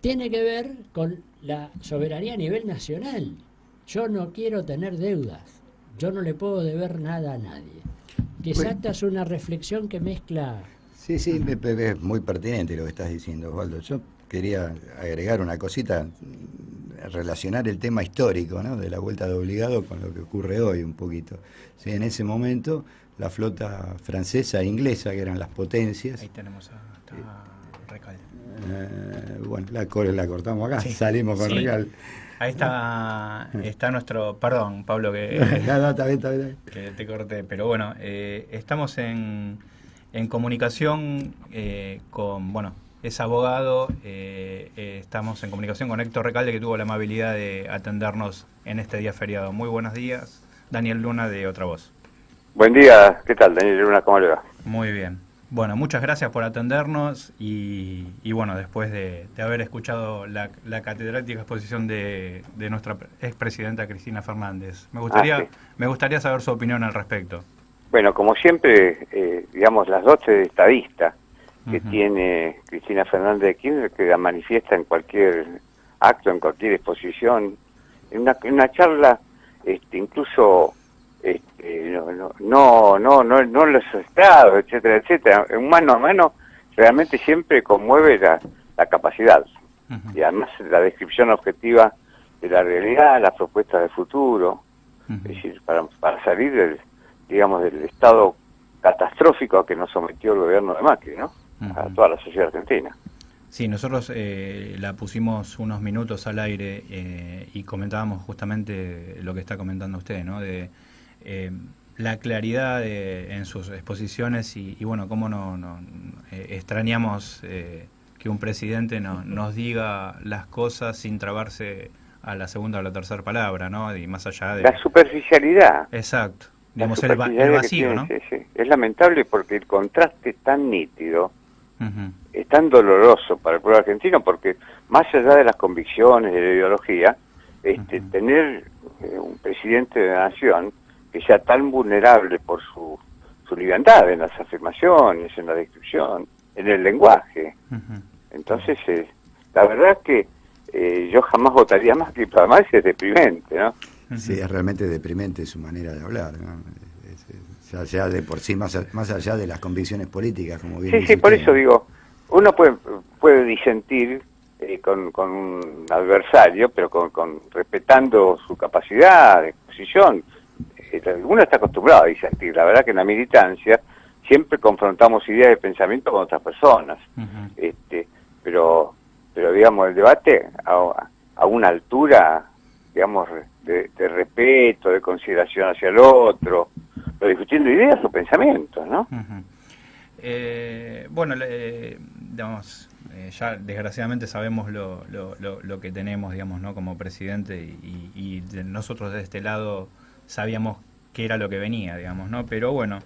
tiene que ver con la soberanía a nivel nacional. Yo no quiero tener deudas, yo no le puedo deber nada a nadie. Quizás esta es una reflexión que mezcla... Sí, es muy pertinente lo que estás diciendo, Osvaldo. Yo quería agregar una cosita, relacionar el tema histórico, ¿no?, de la vuelta de Obligado con lo que ocurre hoy un poquito. Sí, en ese momento la flota francesa e inglesa, que eran las potencias... Ahí tenemos a Recal. Bueno, la cortamos acá, salimos con Recal. Ahí está nuestro... Perdón, Pablo, que, está bien. Que te corté. Pero bueno, estamos en comunicación con... Bueno, es abogado. Estamos en comunicación con Héctor Recalde, que tuvo la amabilidad de atendernos en este día feriado. Muy buenos días. Daniel Luna, de Otra Voz. Buen día. ¿Qué tal, Daniel Luna? ¿Cómo le va? Muy bien. Bueno, muchas gracias por atendernos y bueno, después de haber escuchado la catedrática exposición de nuestra expresidenta Cristina Fernández, me gustaría saber su opinión al respecto. Bueno, como siempre, digamos, las dotes de estadista que tiene Cristina Fernández de Kirchner, que la manifiesta en cualquier acto, en cualquier exposición, en una charla, incluso... no los estados, etcétera, en mano a mano realmente siempre conmueve la capacidad y además la descripción objetiva de la realidad, las propuestas de futuro, es decir, para salir del estado catastrófico a que nos sometió el gobierno de Macri, ¿no? A toda la sociedad argentina. Sí, nosotros la pusimos unos minutos al aire y comentábamos justamente lo que está comentando usted, ¿no? De la claridad en sus exposiciones y bueno, cómo no extrañamos que un presidente nos diga las cosas sin trabarse a la segunda o la tercera palabra, ¿no? Y más allá de... La superficialidad. Exacto. Digamos, el vacío, ¿no? Sí. Es lamentable porque el contraste es tan nítido, es tan doloroso para el pueblo argentino, porque más allá de las convicciones, de la ideología, tener un presidente de la nación que sea tan vulnerable por su liviandad en las afirmaciones, en la descripción, en el lenguaje. Entonces, la verdad es que yo jamás votaría más, que además es deprimente, ¿no? Sí, es realmente deprimente su manera de hablar, ¿no? Ya de por sí, más allá de las convicciones políticas, como bien Sí, dice por usted. eso digo, uno puede disentir con un adversario, pero respetando su capacidad de exposición. Uno está acostumbrado a disentir. La verdad que en la militancia siempre confrontamos ideas de pensamiento con otras personas. Pero digamos, el debate a una altura, digamos, de respeto, de consideración hacia el otro, pero discutiendo ideas o pensamientos, ¿no? Bueno, digamos, ya desgraciadamente sabemos lo que tenemos, digamos, ¿no? Como presidente, y nosotros de este lado sabíamos qué era lo que venía, digamos, ¿no? Pero bueno,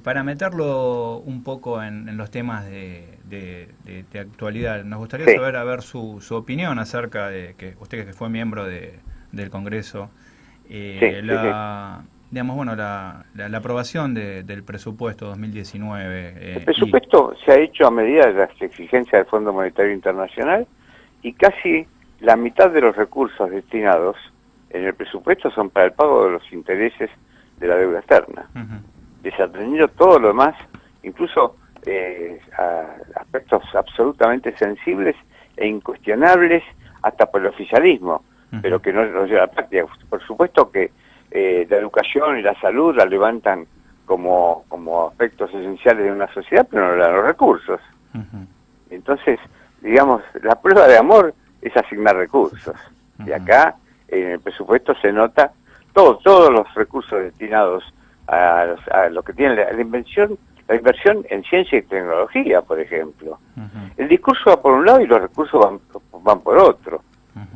para meterlo un poco en los temas de actualidad, nos gustaría saber, a ver, su opinión acerca de que usted, que fue miembro del Congreso, digamos, bueno, la aprobación del presupuesto 2019. El presupuesto se ha hecho a medida de las exigencias del Fondo Monetario Internacional, y casi la mitad de los recursos destinados en el presupuesto son para el pago de los intereses de la deuda externa, desatendiendo todo lo demás, incluso aspectos absolutamente sensibles e incuestionables hasta por el oficialismo, pero que no los lleva a la práctica. Por supuesto que la educación y la salud la levantan como aspectos esenciales de una sociedad, pero no le dan los recursos. Entonces, digamos, la prueba de amor es asignar recursos. Y acá, en el presupuesto se nota todos los recursos destinados a lo que tiene la inversión en ciencia y tecnología, por ejemplo. El discurso va por un lado y los recursos van por otro.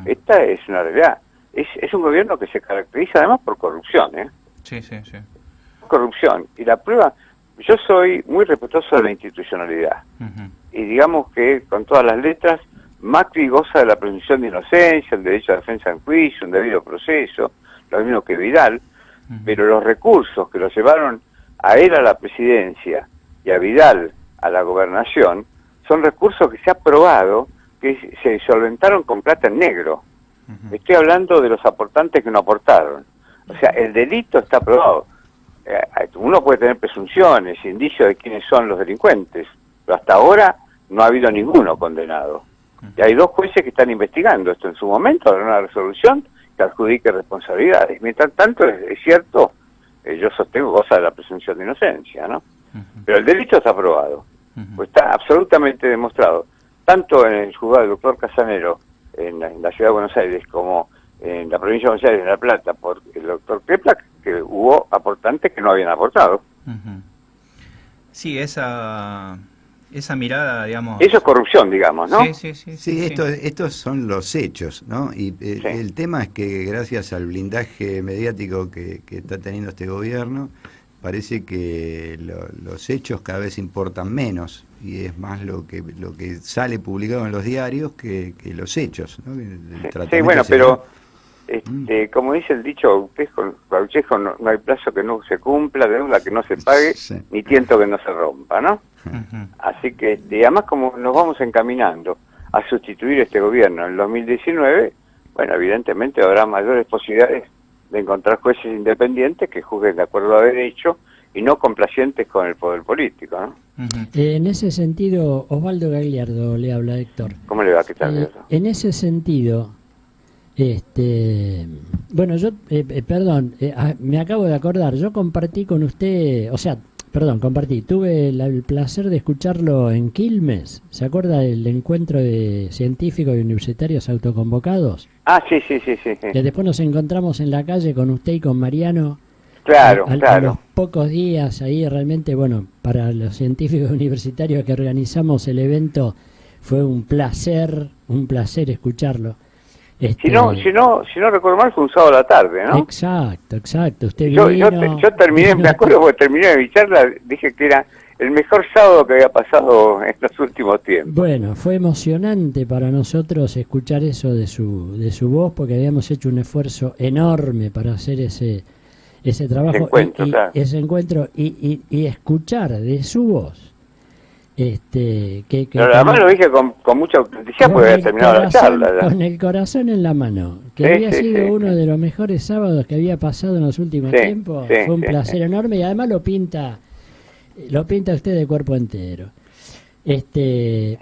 Esta es una realidad. Es un gobierno que se caracteriza además por corrupción, ¿eh? Sí. Corrupción. Y la prueba, yo soy muy respetuoso de la institucionalidad. Y digamos que, con todas las letras, Macri goza de la presunción de inocencia, el derecho a defensa en juicio, un debido proceso, lo mismo que Vidal, pero los recursos que lo llevaron a él a la presidencia y a Vidal a la gobernación son recursos que se ha probado que se solventaron con plata en negro. Estoy hablando de los aportantes que no aportaron. O sea, el delito está probado. Uno puede tener presunciones, indicios de quiénes son los delincuentes, pero hasta ahora no ha habido ninguno condenado. Y hay 2 jueces que están investigando esto. En su momento habrá una resolución que adjudique responsabilidades. Mientras tanto, es cierto, yo sostengo goza de la presunción de inocencia, ¿no? Pero el delito está probado. Pues está absolutamente demostrado, tanto en el juzgado del doctor Casanero, en la ciudad de Buenos Aires, como en la provincia de Buenos Aires, en La Plata, por el doctor Keplak, que hubo aportantes que no habían aportado. Sí, esa mirada, digamos... Eso es corrupción, digamos, ¿no? Sí, estos son los hechos, ¿no? Y el tema es que gracias al blindaje mediático que está teniendo este gobierno, parece que los hechos cada vez importan menos, y es más lo que sale publicado en los diarios que los hechos, ¿no? Sí, bueno, pero como dice el dicho Gauchejo, no hay plazo que no se cumpla, deuda que no se pague, ni tiento que no se rompa, ¿no? Así que, además, como nos vamos encaminando a sustituir este gobierno en el 2019, bueno, evidentemente habrá mayores posibilidades de encontrar jueces independientes que juzguen de acuerdo a derecho y no complacientes con el poder político, ¿no? En ese sentido, Osvaldo Gagliardo le habla, Héctor. ¿Cómo le va? ¿Qué tal? En ese sentido, bueno, yo, perdón, me acabo de acordar, yo compartí con usted, tuve el placer de escucharlo en Quilmes. ¿Se acuerda del encuentro de científicos y universitarios autoconvocados? Ah, sí. Que después nos encontramos en la calle con usted y con Mariano. Claro. A los pocos días ahí, realmente, bueno, para los científicos universitarios que organizamos el evento fue un placer escucharlo. Si no recuerdo mal, fue un sábado a la tarde, ¿no? Exacto. Usted yo terminé, me acuerdo porque terminé de mi charla, dije que era el mejor sábado que había pasado en los últimos tiempos. Bueno, fue emocionante para nosotros escuchar eso de su voz, porque habíamos hecho un esfuerzo enorme para hacer ese trabajo, ese encuentro y escuchar de su voz Pero además lo dije con mucha autenticidad porque había terminado la charla. ¿verdad? Con el corazón en la mano, que Sí, había sí, sido sí, uno sí. de los mejores sábados que había pasado en los últimos Sí, tiempos. sí, Fue un sí, placer sí. enorme y además lo pinta usted de cuerpo entero. Es que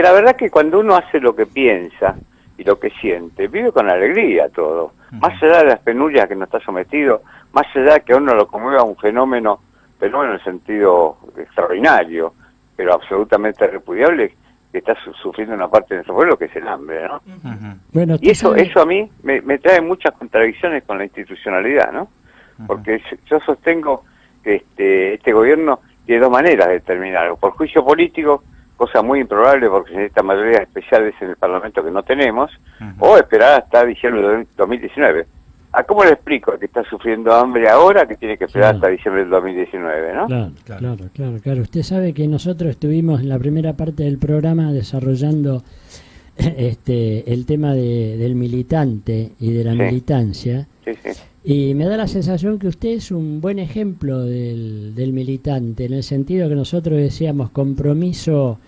la verdad que cuando uno hace lo que piensa y lo que siente, vive con alegría todo. Más allá de las penurias que no está sometido, más allá de que a uno lo conmueva un fenómeno en el sentido extraordinario, pero absolutamente repudiable, que está sufriendo una parte de nuestro pueblo, que es el hambre, ¿no? Bueno, Y eso a mí me trae muchas contradicciones con la institucionalidad, ¿no? Porque yo sostengo que este gobierno tiene dos maneras de terminar, o por juicio político, cosa muy improbable porque se necesitan mayorías especiales en el Parlamento que no tenemos, o esperar hasta diciembre de 2019. ¿A cómo le explico que está sufriendo hambre ahora que tiene que esperar hasta diciembre del 2019, no? Claro. Usted sabe que nosotros estuvimos en la primera parte del programa desarrollando el tema del militante y de la militancia. Sí. Y me da la sensación que usted es un buen ejemplo del militante, en el sentido que nosotros decíamos compromiso,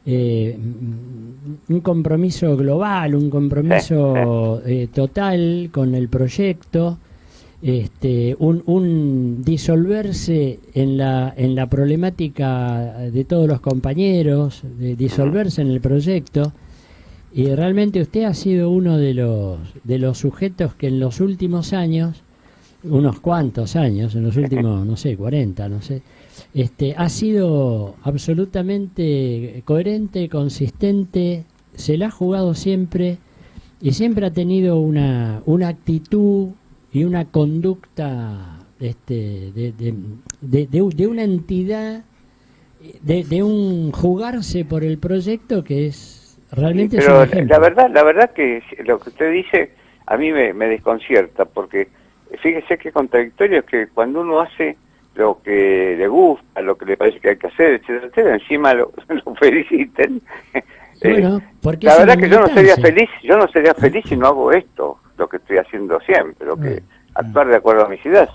un compromiso global, un compromiso total con el proyecto, un disolverse en la problemática de todos los compañeros, de disolverse en el proyecto. Y realmente usted ha sido uno de los sujetos que en los últimos años, unos cuantos años, en los últimos, no sé, 40, no sé, ha sido absolutamente coherente, consistente, se la ha jugado siempre y siempre ha tenido una actitud y una conducta de una entidad, de un jugarse por el proyecto que es... Realmente pero es un ejemplo. la verdad que lo que usted dice a mí me desconcierta, porque fíjese que contradictorio es que cuando uno hace lo que le gusta, lo que le parece que hay que hacer, etcétera, encima lo feliciten. Bueno, porque la verdad que yo no sería feliz si no hago esto, lo que estoy haciendo siempre, lo que actuar de acuerdo a mis ideas,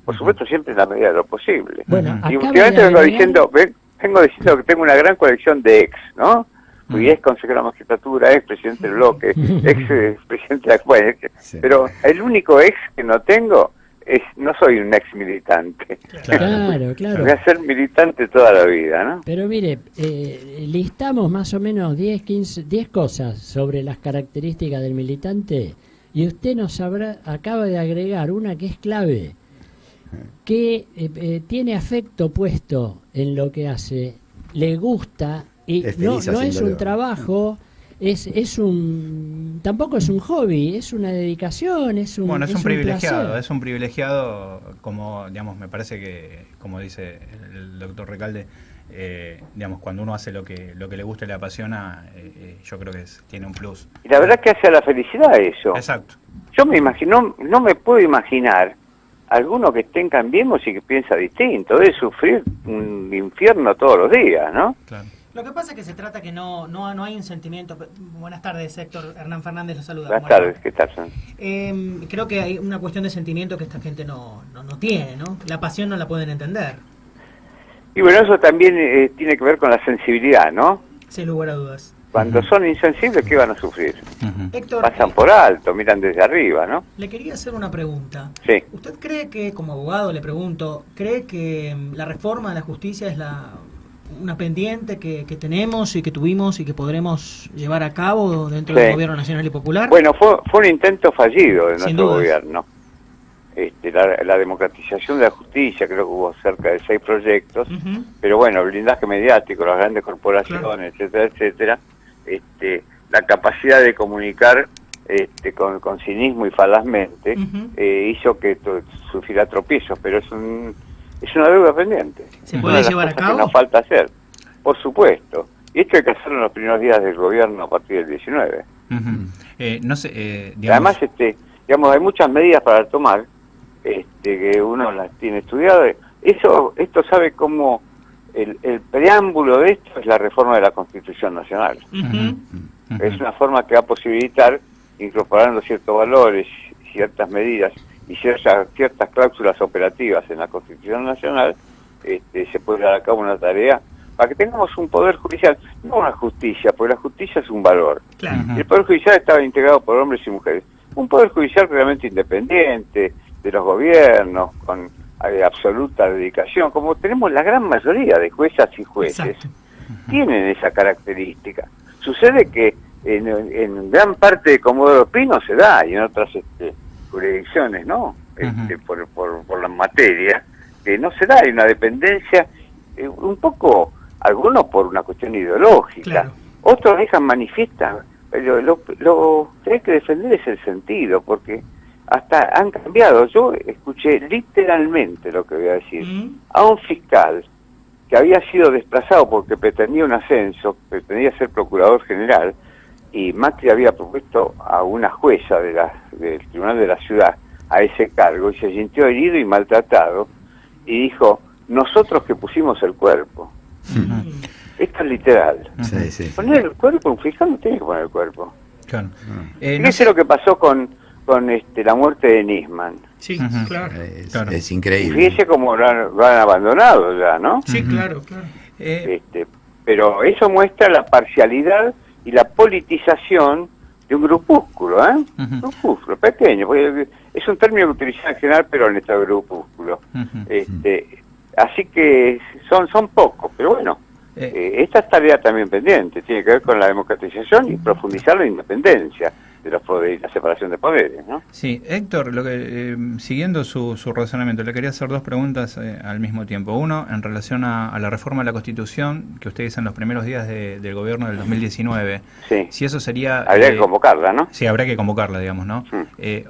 por supuesto siempre en la medida de lo posible. Y últimamente vengo diciendo que tengo una gran colección de ex, ¿no? Fui ex consejero de la magistratura, ex presidente del bloque, ex presidente de la CUE, pero el único ex que no tengo no soy un ex militante. Claro. Voy a ser militante toda la vida, ¿no? Pero mire, listamos más o menos 10 cosas sobre las características del militante y usted acaba de agregar una que es clave, que tiene afecto puesto en lo que hace, le gusta. Y no es un trabajo, tampoco es un hobby, es una dedicación, es un privilegiado, placer. es un privilegiado, como digamos, me parece que, como dice el doctor Recalde, digamos, cuando uno hace lo que le gusta y le apasiona, yo creo que tiene un plus. Y la verdad que hace a la felicidad eso. Exacto. Yo no me puedo imaginar alguno que esté en Cambiemos y que piensa distinto, debe sufrir un infierno todos los días, ¿no? Claro. Lo que pasa es que se trata que no hay un sentimiento... Buenas tardes, Héctor. Hernán Fernández lo saluda. Buenas tardes, ¿qué tal? Creo que hay una cuestión de sentimiento que esta gente no tiene, ¿no? La pasión no la pueden entender. Y bueno, eso también tiene que ver con la sensibilidad, ¿no? Sin lugar a dudas. Cuando son insensibles, ¿qué van a sufrir? Héctor, pasan por alto, miran desde arriba, ¿no? Le quería hacer una pregunta. Sí. ¿Usted cree que, como abogado, le pregunto, cree que la reforma de la justicia es una pendiente que tenemos y que tuvimos y que podremos llevar a cabo dentro del gobierno nacional y popular? Bueno, fue un intento fallido de nuestro dudas. gobierno. La democratización de la justicia, creo que hubo cerca de 6 proyectos, pero bueno, el blindaje mediático, las grandes corporaciones, etcétera, la capacidad de comunicar con cinismo y falazmente hizo que sufriera tropiezos, pero es una deuda pendiente. ¿Se puede llevar a cabo? Que nos falta hacer, por supuesto. Y esto hay que hacerlo en los primeros días del gobierno a partir del 19. No sé, digamos... Además, digamos, hay muchas medidas para tomar, que uno las tiene estudiadas. Esto sabe cómo el preámbulo de esto es la reforma de la Constitución Nacional. Es una forma que va a posibilitar, incorporando ciertos valores, ciertas medidas y ciertas cláusulas operativas en la Constitución Nacional, se puede dar a cabo una tarea para que tengamos un poder judicial, no una justicia, porque la justicia es un valor. Claro. El poder judicial estaba integrado por hombres y mujeres. Un poder judicial realmente independiente de los gobiernos, con absoluta dedicación, como tenemos la gran mayoría de juezas y jueces. Tienen esa característica. Sucede que en gran parte de Comodoro Pi no se da, y en otras jurisdicciones, ¿no? Por la materia, que no se da, hay una dependencia, un poco, algunos por una cuestión ideológica, otros dejan manifiesta, pero lo que hay que defender es el sentido, porque hasta han cambiado. Yo escuché literalmente lo que voy a decir, a un fiscal que había sido desplazado porque pretendía un ascenso, pretendía ser procurador general, y Macri había propuesto a una jueza del Tribunal de la Ciudad a ese cargo, y se sintió herido y maltratado, y dijo, nosotros que pusimos el cuerpo. Esto es literal. Poner el cuerpo, un fiscal no tiene que poner el cuerpo. Claro. Fíjese lo que pasó con la muerte de Nisman. Sí, claro. Es increíble. Fíjese cómo lo han abandonado ya, ¿no? Sí, claro, claro. Pero eso muestra la parcialidad y la politización de un grupúsculo, ¿eh? Grupúsculo, pequeño, porque es un término que utilizan en general, pero en este grupúsculo. Así que son pocos, pero bueno, esta es tarea también pendiente, tiene que ver con la democratización y profundizar la independencia de los poderes, la separación de poderes, ¿no? Sí, Héctor, siguiendo su razonamiento, le quería hacer dos preguntas al mismo tiempo. Uno, en relación a la reforma de la Constitución, que usted dice en los primeros días del gobierno del 2019. Sí. Si eso sería... Habría que convocarla, ¿no? Sí, habrá que convocarla, digamos, ¿no?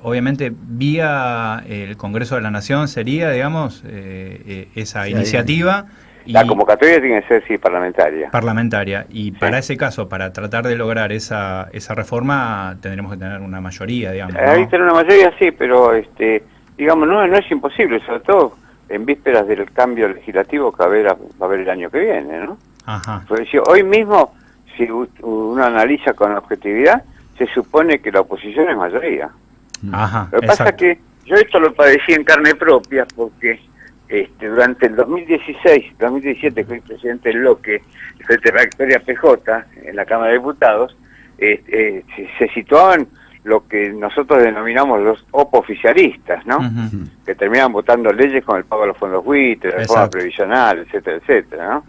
Obviamente, vía el Congreso de la Nación sería, digamos, esa iniciativa... La convocatoria tiene que ser, sí, parlamentaria. Parlamentaria. Y para ese caso, para tratar de lograr esa reforma, tendremos que tener una mayoría, digamos, ¿no? Hay que tener una mayoría, sí, pero, digamos, no es imposible, sobre todo en vísperas del cambio legislativo que va a haber el año que viene, ¿no? Ajá. Porque si hoy mismo, si uno analiza con objetividad, se supone que la oposición es mayoría. Ajá, Lo que pasa es que yo esto lo padecí en carne propia, porque... durante el 2016-2017 fui presidente del bloque de Frente Victoria PJ en la Cámara de Diputados, se situaban lo que nosotros denominamos los opoficialistas, ¿no? Que terminaban votando leyes con el pago de los fondos buitres, la reforma previsional, etcétera, etcétera, ¿no?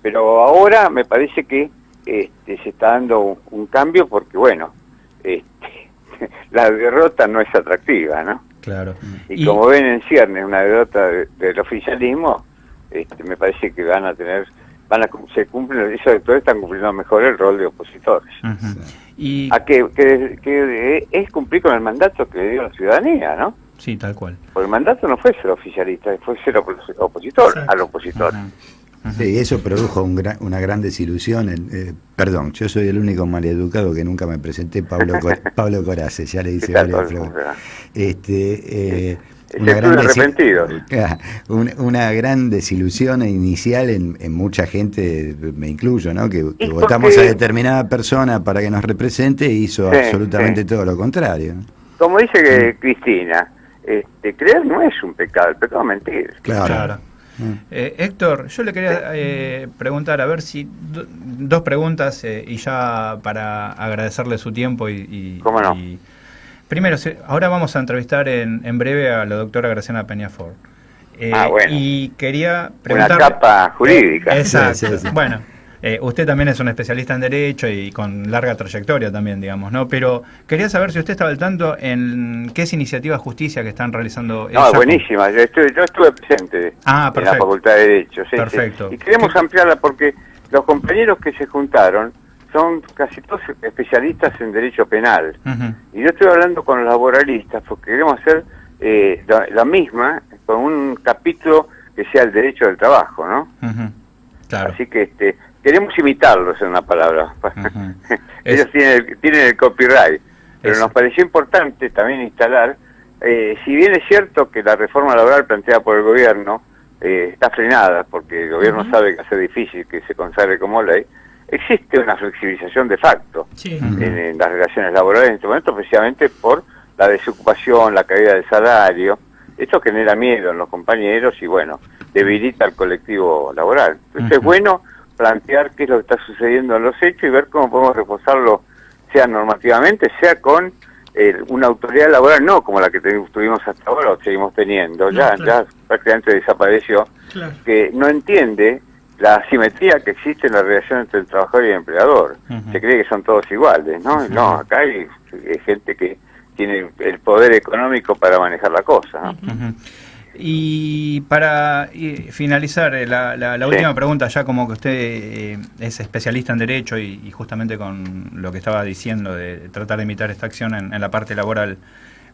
Pero ahora me parece que se está dando un cambio porque, bueno, la derrota no es atractiva, ¿no? Claro. Y como ven en ciernes una derrota del oficialismo, me parece que se cumplen, esos sectores están cumpliendo mejor el rol de opositores. Y que es cumplir con el mandato que le dio la ciudadanía, ¿no? Sí, tal cual. Porque el mandato no fue ser oficialista, fue ser opositor al opositor. Sí, eso produjo una gran desilusión. Perdón, yo soy el único maleducado que nunca me presenté, Pablo Corace, ya le dice una gran desilusión inicial en mucha gente, me incluyo, ¿no? Que votamos a determinada persona para que nos represente e hizo absolutamente todo lo contrario. Como dice Cristina, creer no es un pecado, el pecado es mentir. Claro. Héctor, yo le quería preguntar, a ver si dos preguntas y ya para agradecerle su tiempo ¿Cómo no? Primero, ahora vamos a entrevistar en breve a la doctora Graciela Peñafort. Bueno. Y quería preguntar... Una capa jurídica. Exacto. Sí. Bueno, usted también es un especialista en Derecho y con larga trayectoria también, digamos, ¿no? Pero quería saber si usted estaba al tanto en qué es Iniciativa Justicia que están realizando... No, buenísima. Yo estuve presente en la Facultad de Derecho. Sí, perfecto. Sí. Y queremos ampliarla porque los compañeros que se juntaron son casi todos especialistas en Derecho Penal. Y yo estoy hablando con los laboralistas porque queremos hacer la misma con un capítulo que sea el Derecho del Trabajo, ¿no? Claro. Así que queremos imitarlos en una palabra. Ellos tienen el copyright, pero nos pareció importante también instalar, si bien es cierto que la reforma laboral planteada por el gobierno está frenada, porque el gobierno sabe que hace difícil que se consagre como ley, existe una flexibilización de facto en las relaciones laborales en este momento, precisamente por la desocupación, la caída del salario. Esto genera miedo en los compañeros y, bueno, debilita al colectivo laboral. Esto es bueno plantear qué es lo que está sucediendo en los hechos y ver cómo podemos reforzarlo, sea normativamente, sea con una autoridad laboral, no como la que tuvimos hasta ahora o seguimos teniendo, ya prácticamente desapareció, que no entiende la asimetría que existe en la relación entre el trabajador y el empleador. Se cree que son todos iguales, ¿no? No, acá hay gente que tiene el poder económico para manejar la cosa, ¿no? Y para finalizar, la última pregunta, ya como que usted es especialista en Derecho y justamente con lo que estaba diciendo de tratar de imitar esta acción en la parte laboral,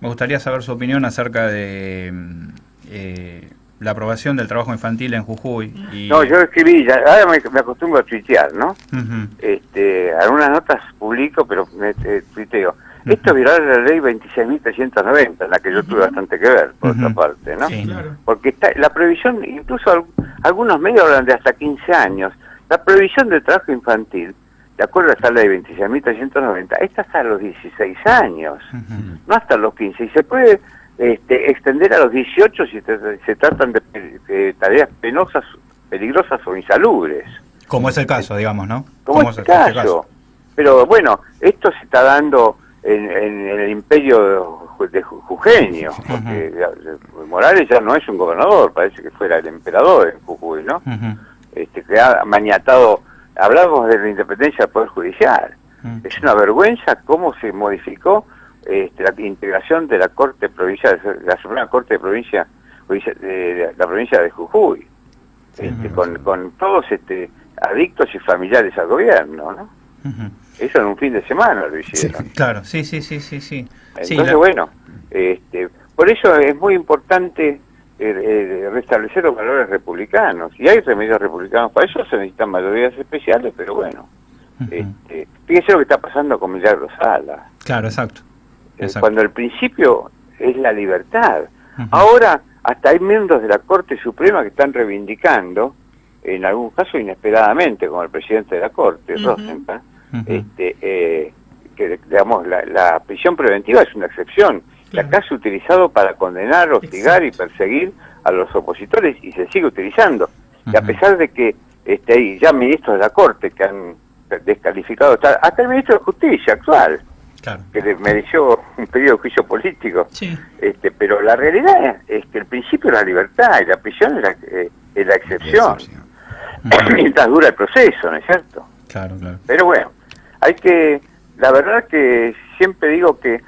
me gustaría saber su opinión acerca de la aprobación del trabajo infantil en Jujuy. No, yo escribí, ahora me acostumbro a tuitear, ¿no? Algunas notas publico, pero me tuiteo. Esto es violar la ley 26.390, en la que yo tuve bastante que ver, por otra parte, ¿no? Sí, claro. Porque está la prohibición, incluso algunos medios hablan de hasta 15 años, la prohibición del trabajo infantil, de acuerdo a esa ley 26.390, esta está a los 16 años, no hasta los 15, y se puede extender a los 18 si se tratan de tareas penosas, peligrosas o insalubres. Como es el caso, digamos, ¿no? Como es el caso. Pero bueno, esto se está dando en el imperio de Jujeño, porque Morales ya no es un gobernador, parece que fuera el emperador en Jujuy, ¿no? Que ha maniatado, hablamos de la independencia del Poder Judicial. Es una vergüenza cómo se modificó la integración de la Corte Provincial, la Suprema Corte de Provincia, de la provincia de Jujuy, con todos adictos y familiares al gobierno, ¿no? Eso en un fin de semana lo hicieron. Sí, claro, sí. Entonces, bueno, por eso es muy importante restablecer los valores republicanos. Y hay remedios republicanos para eso, se necesitan mayorías especiales, pero bueno. Fíjese lo que está pasando con Milagro Sala. Claro, exacto. Cuando el principio es la libertad. Ahora, hasta hay miembros de la Corte Suprema que están reivindicando, en algún caso inesperadamente, como el presidente de la Corte, Rosenthal, que digamos la prisión preventiva es una excepción, que acá se ha utilizado para condenar, hostigar y perseguir a los opositores y se sigue utilizando. Y a pesar de que hay ya ministros de la Corte que han descalificado, hasta el ministro de Justicia actual, que le mereció un pedido de juicio político, pero la realidad es que el principio es la libertad y la prisión es la excepción. Mientras dura el proceso, ¿no es cierto? Claro. Pero bueno, la verdad que siempre digo que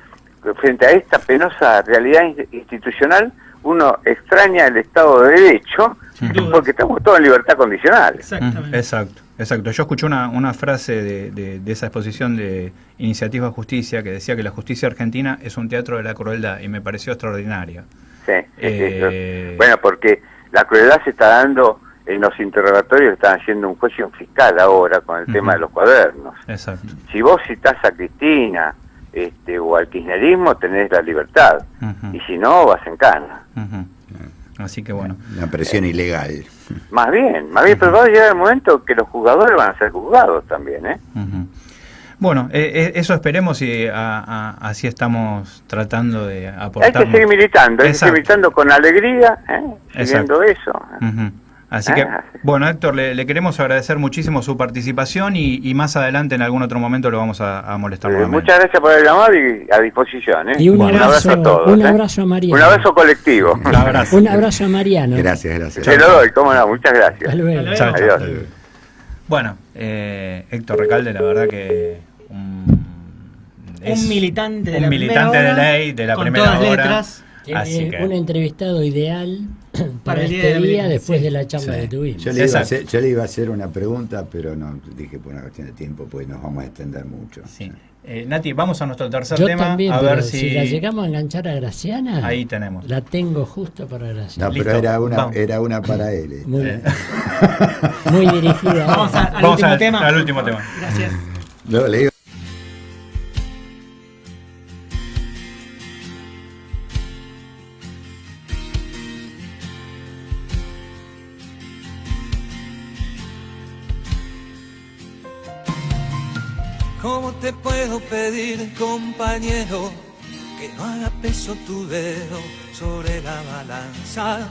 frente a esta penosa realidad institucional, uno extraña el Estado de Derecho, porque estamos todos en libertad condicional. Exacto. Yo escuché una frase de esa exposición de Iniciativa Justicia que decía que la justicia argentina es un teatro de la crueldad y me pareció extraordinaria. Bueno, porque la crueldad se está dando en los interrogatorios que están haciendo un juez y un fiscal ahora con el tema de los cuadernos. Exacto. Si vos citás a Cristina o al kirchnerismo, tenés la libertad, y si no, vas en cana. Así que bueno. Una presión ilegal. Más bien, pero va a llegar el momento que los juzgadores van a ser juzgados también, Bueno, eso esperemos y así estamos tratando de aportar. Hay que seguir militando, con alegría, siguiendo eso. Así que, bueno, Héctor, le queremos agradecer muchísimo su participación y más adelante en algún otro momento lo vamos a molestar nuevamente. Muchas gracias por el llamado y a disposición. Y un abrazo a todos. Un abrazo a Mariano. Un abrazo colectivo. Un abrazo a Mariano. Gracias. Se lo doy, cómo no, muchas gracias. Hasta luego. Adiós. Bueno, Héctor Recalde, la verdad que un militante de de ley de la primera hora. Letras. Así que un entrevistado ideal para este día después de la charla que tuvimos. Yo le iba a hacer una pregunta, pero no dije por una cuestión de tiempo, pues nos vamos a extender mucho. Nati, vamos a nuestro tercer Yo tema. También, a ver si la llegamos a enganchar a Graciana. Ahí tenemos. La tengo justo para Graciana. No, pero era una para él. Muy dirigida. Vamos al último tema. Al último tema. Gracias. Luego le digo. ¿Cómo te puedo pedir, compañero, que no haga peso tu dedo sobre la balanza?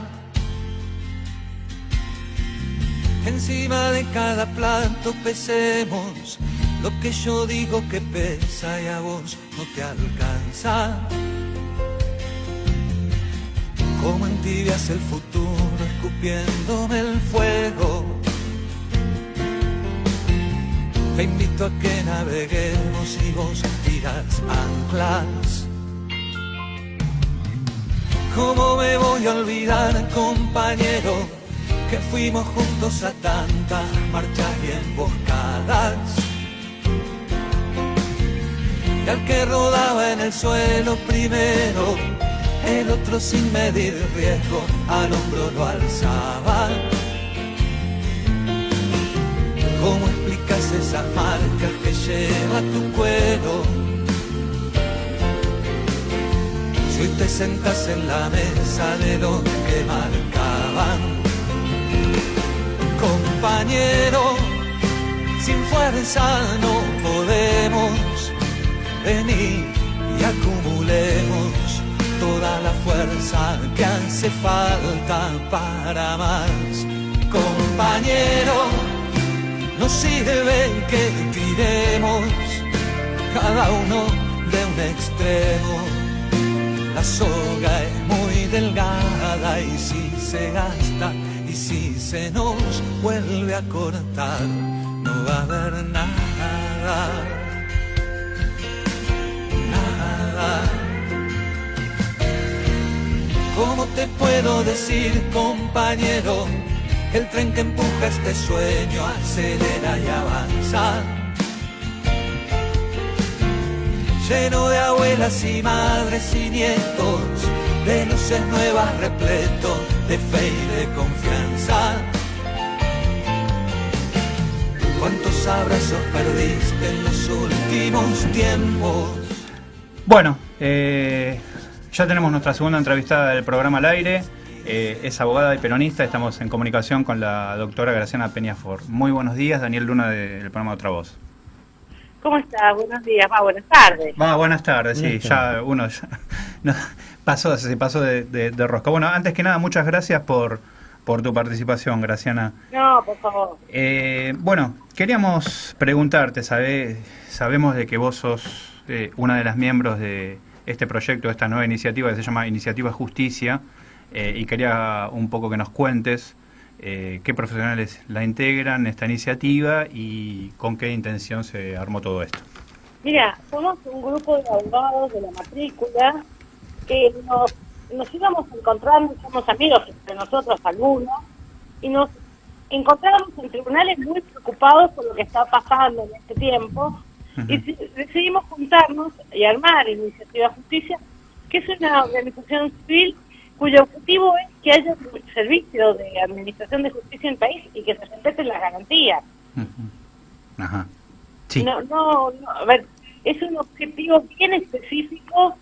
Encima de cada plato pesemos lo que yo digo que pesa y a vos no te alcanza. Como entibias el futuro escupiéndome el fuego. Te invito a que naveguemos y vos tiras anclas. ¿Cómo me voy a olvidar, compañero, que fuimos juntos a tantas marchas y emboscadas? Y al que rodaba en el suelo primero, el otro sin medir riesgo al hombro lo alzaba. ¿Cómo explicas esas marcas que lleva tu cuero? Si hoy te sentas en la mesa de los que marcaban. Compañero, sin fuerza no podemos venir y acumulemos toda la fuerza que hace falta para más. Compañero, no sirve que tiremos cada uno de un extremo. La soga es muy delgada y si se gasta y si se nos vuelve a cortar, no va a haber nada, nada. ¿Cómo te puedo decir, compañero, que el tren que empuja este sueño acelera y avanza? Lleno de abuelas y madres y nietos, de luces nuevas repleto de fe y de confianza. ¿Cuántos abrazos perdiste en los últimos tiempos? Bueno, ya tenemos nuestra segunda entrevistada del programa al aire. Es abogada y peronista. Estamos en comunicación con la doctora Graciana Peñafort. Muy buenos días, Daniel Luna del programa Otra Voz. ¿Cómo estás? Buenos días. Buenas tardes. Buenas tardes, sí. Ya uno se pasó de rosca. Bueno, antes que nada, muchas gracias por tu participación, Graciana. No, por favor. Bueno, queríamos preguntarte, sabemos de que vos sos una de las miembros de este proyecto, de esta nueva iniciativa que se llama Iniciativa Justicia, y quería un poco que nos cuentes qué profesionales la integran, esta iniciativa, y con qué intención se armó todo esto. Mira, somos un grupo de abogados de la matrícula que nos íbamos encontrando, somos amigos entre nosotros algunos, y nos encontrábamos en tribunales muy preocupados por lo que está pasando en este tiempo, y decidimos juntarnos y armar Iniciativa Justicia, que es una organización civil cuyo objetivo es que haya un servicio de administración de justicia en el país y que se respeten las garantías. Ajá. Sí. A ver, es un objetivo bien específico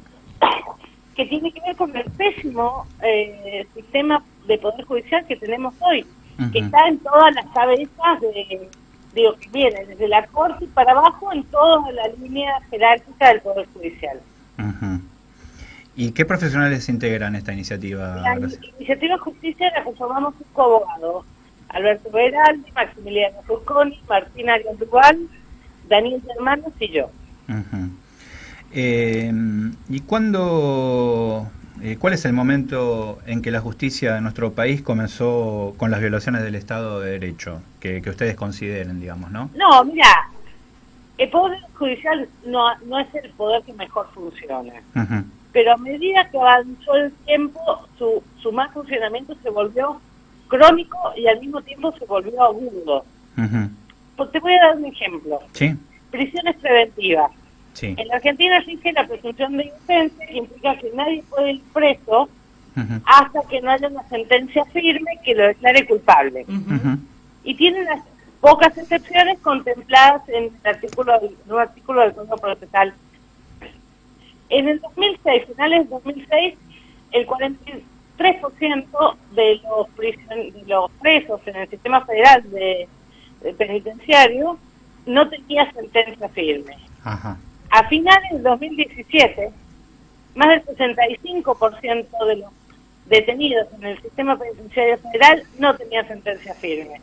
que tiene que ver con el pésimo sistema de poder judicial que tenemos hoy, que está en todas las cabezas que viene desde la corte y para abajo en toda la línea jerárquica del poder judicial. ¿Y qué profesionales integran esta iniciativa? La Iniciativa Justicia la conformamos 5 abogados: Alberto Beraldi, Maximiliano Fusconi, Martín Arias Duval, Daniel Hermanos y yo. ¿Y cuál es el momento en que la justicia de nuestro país comenzó con las violaciones del Estado de Derecho, que ustedes consideren, digamos, ¿no? No, mira, el Poder Judicial no es el poder que mejor funciona. Pero a medida que avanzó el tiempo, su mal funcionamiento se volvió crónico y al mismo tiempo se volvió agudo. Pues te voy a dar un ejemplo. Sí. Prisiones preventivas. Sí. En la Argentina rige la presunción de inocencia, que implica que nadie puede ir preso hasta que no haya una sentencia firme que lo declare culpable. Y tiene unas pocas excepciones contempladas en un artículo del Código Procesal. En el 2006, finales de 2006, el 43% de los presos en el sistema federal de penitenciario no tenía sentencia firme. A finales de 2017, más del 65% de los detenidos en el sistema penitenciario federal no tenían sentencia firme.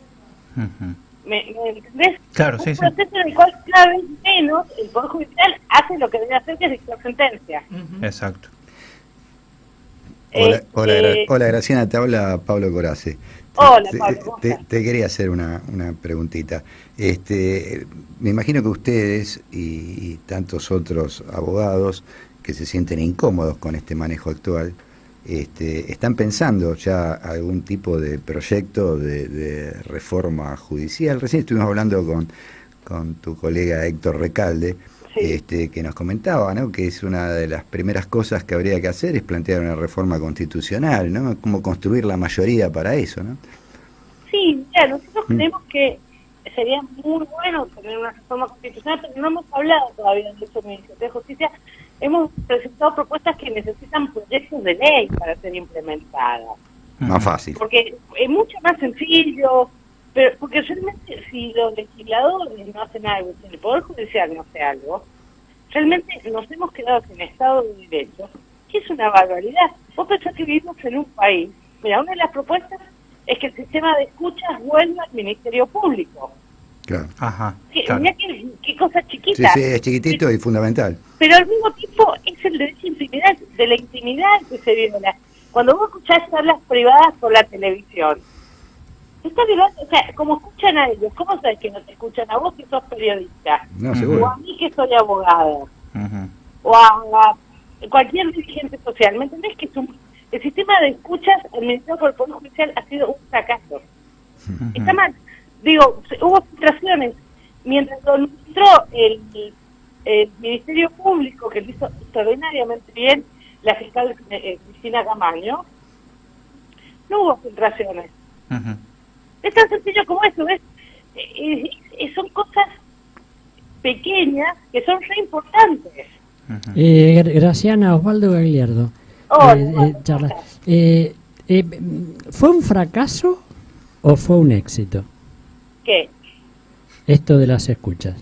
¿Me entendés? Claro, un sí, sí. proceso en el cual cada vez menos el Poder Judicial hace lo que debe hacer, que es dictar sentencia. Exacto. Hola, Graciana, te habla Pablo Corace. Hola, Pablo. Te quería hacer una preguntita. Me imagino que ustedes y tantos otros abogados que se sienten incómodos con este manejo actual, están pensando ya algún tipo de proyecto de reforma judicial. Recién estuvimos hablando con tu colega Héctor Recalde, que nos comentaba, ¿no?, que es una de las primeras cosas que habría que hacer es plantear una reforma constitucional, ¿no? Cómo construir la mayoría para eso, ¿no? Sí, ya, nosotros creemos que sería muy bueno tener una reforma constitucional, pero no hemos hablado todavía de eso en el Ministerio de Justicia. Hemos presentado propuestas que necesitan proyectos de ley para ser implementadas. Más fácil. Porque es mucho más sencillo, pero porque realmente si los legisladores no hacen algo, si el Poder Judicial no hace algo, realmente nos hemos quedado sin Estado de Derecho, que es una barbaridad. Vos pensás que vivimos en un país. Mira, una de las propuestas es que el sistema de escuchas vuelva al Ministerio Público. Claro. Ajá. Claro. Mirá qué cosa chiquita. Sí, es chiquitito y fundamental. Pero al mismo tiempo es el derecho de la intimidad que se viola. Cuando vos escuchás charlas privadas por la televisión, está violando, o sea, como escuchan a ellos, ¿cómo sabes que no te escuchan a vos que sos periodista? No, seguro. O a mí que soy abogado. O a cualquier dirigente social. ¿Me entendés? Que el sistema de escuchas administrado por el Poder Judicial ha sido un fracaso. Está mal. Digo, hubo filtraciones. Mientras lo administró el Ministerio Público, que lo hizo extraordinariamente bien, la fiscal Cristina Camaño, no hubo filtraciones. Es tan sencillo como eso, ¿ves? Son cosas pequeñas que son re importantes. Graciana, Osvaldo Gagliardo. Charla. ¿Fue un fracaso o fue un éxito? ¿Qué? Esto de las escuchas.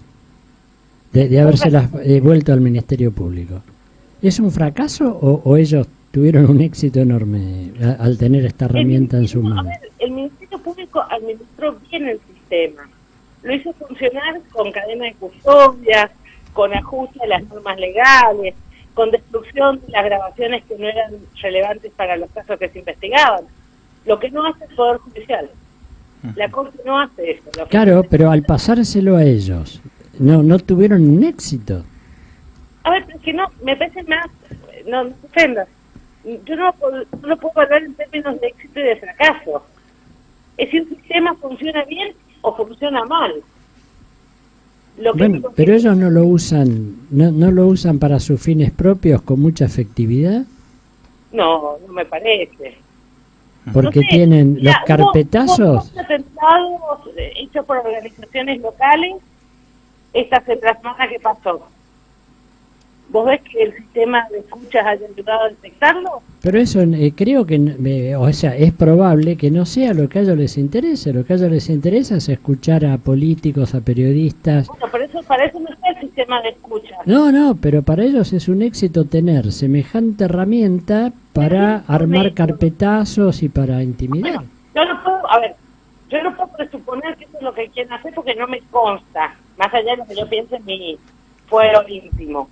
De habérselas vuelto al Ministerio Público. ¿Es un fracaso o ellos tuvieron un éxito enorme al tener esta herramienta en sus manos? El Ministerio Público administró bien el sistema. Lo hizo funcionar con cadena de custodia, con ajuste a las normas legales, con destrucción de las grabaciones que no eran relevantes para los casos que se investigaban. Lo que no hace el Poder Judicial. La Corte no hace eso. Claro, pero al pasárselo a ellos, no tuvieron un éxito. A ver, pero es que no, me parece más, no te ofendas, yo no lo puedo hablar en términos de éxito y de fracaso. Es si un sistema funciona bien o funciona mal. Bueno, pero ellos no lo usan, no lo usan para sus fines propios con mucha efectividad. No me parece. Porque tienen los carpetazos. Hubo atentados hechos por organizaciones locales esta semana que pasó. ¿Vos ves que el sistema de escuchas haya ayudado a detectarlo? Pero eso creo que, o sea, es probable que no sea lo que a ellos les interese. Lo que a ellos les interesa es escuchar a políticos, a periodistas. Bueno, pero para eso no está el sistema de escuchas. No, pero para ellos es un éxito tener semejante herramienta para armar carpetazos y para intimidar. Bueno, yo no puedo presuponer que eso es lo que quieren hacer porque no me consta, más allá de lo que yo piense en mi fuero íntimo.